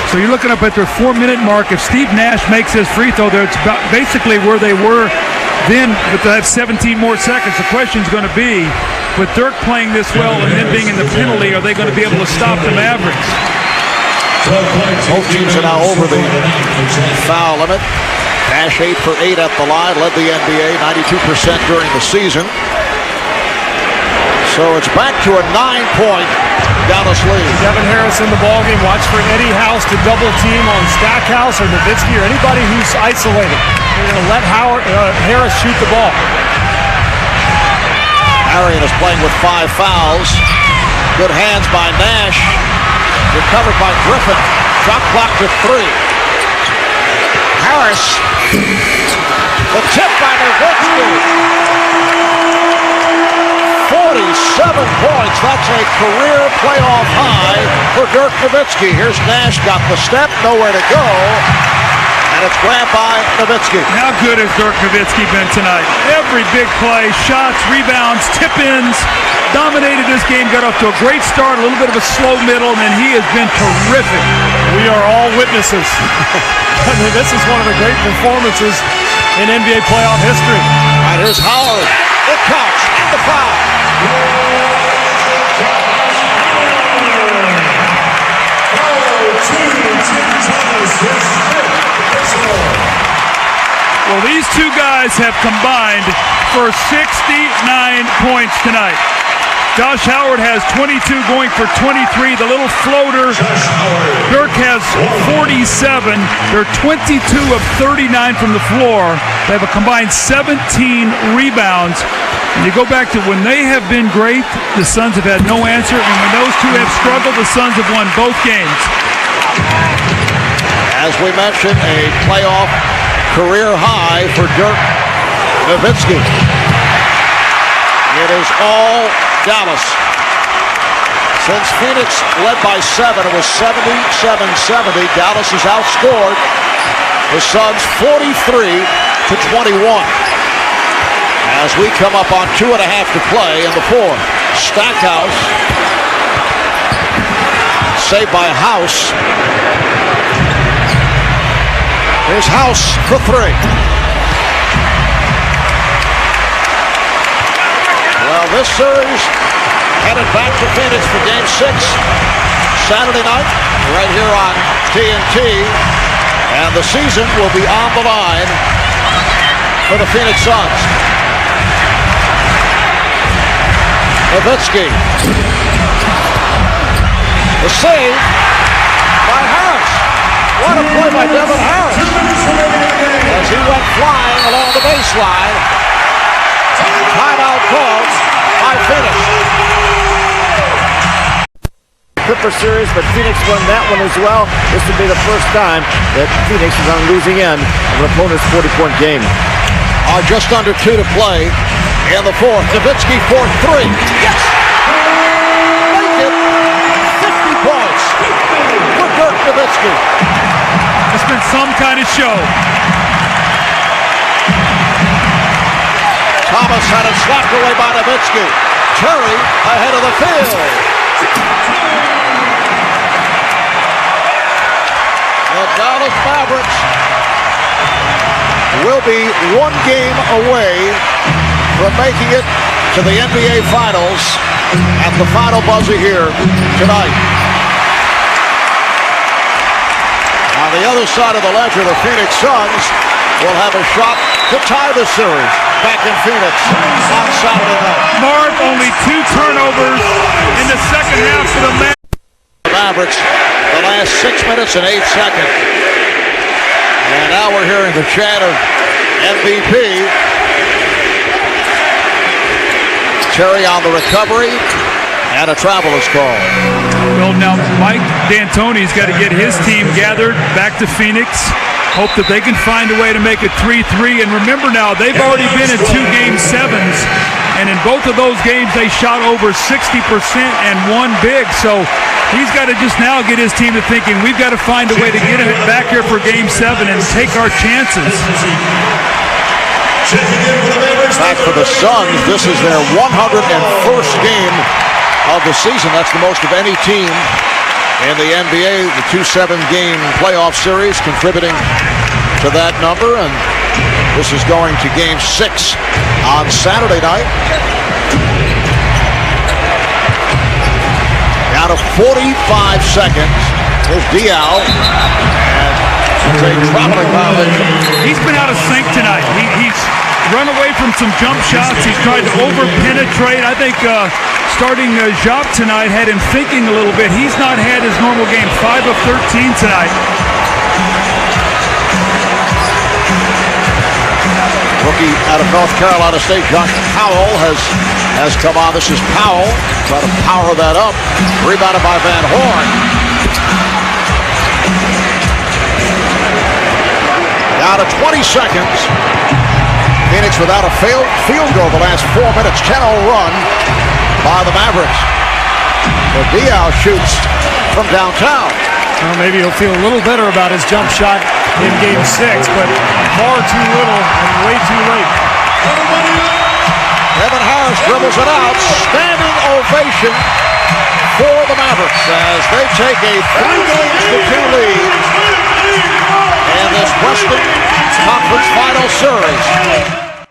So you're looking up at their 4-minute mark. If Steve Nash makes his free throw, it's about basically where they were then, but they have 17 more seconds. The question's going to be, with Dirk playing this well and then being in the penalty, are they going to be able to stop the Mavericks? Both teams are now over the foul limit. Nash 8 for 8 at the line, led the NBA 92% during the season. So it's back to a 9-point Dallas lead. Devin Harris in the ballgame. Watch for Eddie House to double team on Stackhouse or Nowitzki or anybody who's isolated. They're going to let Harris shoot the ball. Marion is playing with 5 fouls. Good hands by Nash. Recovered by Griffin. Shot clock to 3. Harris. The tip by Nowitzki. 47 points. That's a career playoff high for Dirk Nowitzki. Here's Nash. Got the step. Nowhere to go. And it's grabbed by Nowitzki. How good has Dirk Nowitzki been tonight? Every big play, shots, rebounds, tip-ins, dominated this game, got off to a great start, a little bit of a slow middle, and then he has been terrific. We are all witnesses. I mean, this is one of the great performances in NBA playoff history. And here's Howard. It counts. And the foul. Well, these two guys have combined for 69 points tonight. Josh Howard has 22, going for 23. The little floater, Dirk has 47. They're 22 of 39 from the floor. They have a combined 17 rebounds. And you go back to when they have been great, the Suns have had no answer. And when those two have struggled, the Suns have won both games. As we mentioned, a playoff career high for Dirk Nowitzki. It is all Dallas. Since Phoenix led by 7, it was 77-70. Dallas has outscored the Suns 43-21. As we come up on 2.5 to play in the 4th. Stackhouse. Saved by House. Here's House for 3. Well, this series headed back to Phoenix for Game 6 Saturday night, right here on TNT. And the season will be on the line for the Phoenix Suns. Nowitzki. The save by Harris. What a play by Devin Harris. As he went flying along the baseline. Timeout called by Phoenix. Clipper series, but Phoenix won that one as well. This would be the first time that Phoenix is on the losing end of an opponent's 40-point game. Just under 2 to play in the 4th. Nowitzki for 3. Yes! Make it 50 points for Dirk Nowitzki. It's been some kind of show. Thomas had it slapped away by Nowitzki. Terry ahead of the field. The Dallas Mavericks will be 1 game away from making it to the NBA Finals at the final buzzer here tonight. On the other side of the ledger, the Phoenix Suns will have a shot to tie the series back in Phoenix on Saturday night. Marv, only 2 turnovers in the second half for the Mavericks, the last 6 minutes and 8 seconds. And now we're hearing the chant of MVP. Terry on the recovery, and a travel is called. Well, now Mike D'Antoni's got to get his team gathered back to Phoenix. Hope that they can find a way to make it 3-3. And remember now, they've already been in 2 Game 7s. And in both of those games, they shot over 60% and won big. So he's got to just now get his team to thinking, we've got to find a way to get it back here for Game 7 and take our chances. Back for the Suns, this is their 101st game of the season. That's the most of any team in the NBA. The 2-7 game playoff series contributing to that number. And this is going to Game 6 on Saturday night. Down to 45 seconds. Here's Diaw. And it's a traveling violation. He's been out of sync tonight. He's run away from some jump shots. He's tried to over-penetrate. I think starting Jacques tonight had him thinking a little bit. He's not had his normal game. 5 of 13 tonight. Rookie out of North Carolina State, Josh Powell has come on. This is Powell trying to power that up. Rebounded by Van Horn. Down to 20 seconds. Phoenix without a field goal the last 4 minutes. 10-0 run by the Mavericks. But Diaw shoots from downtown. Well, maybe he'll feel a little better about his jump shot in Game 6, but far too little and way too late. Kevin Harris dribbles it out. Standing ovation for the Mavericks as they take a 3-2 lead in this Western Conference Final Series.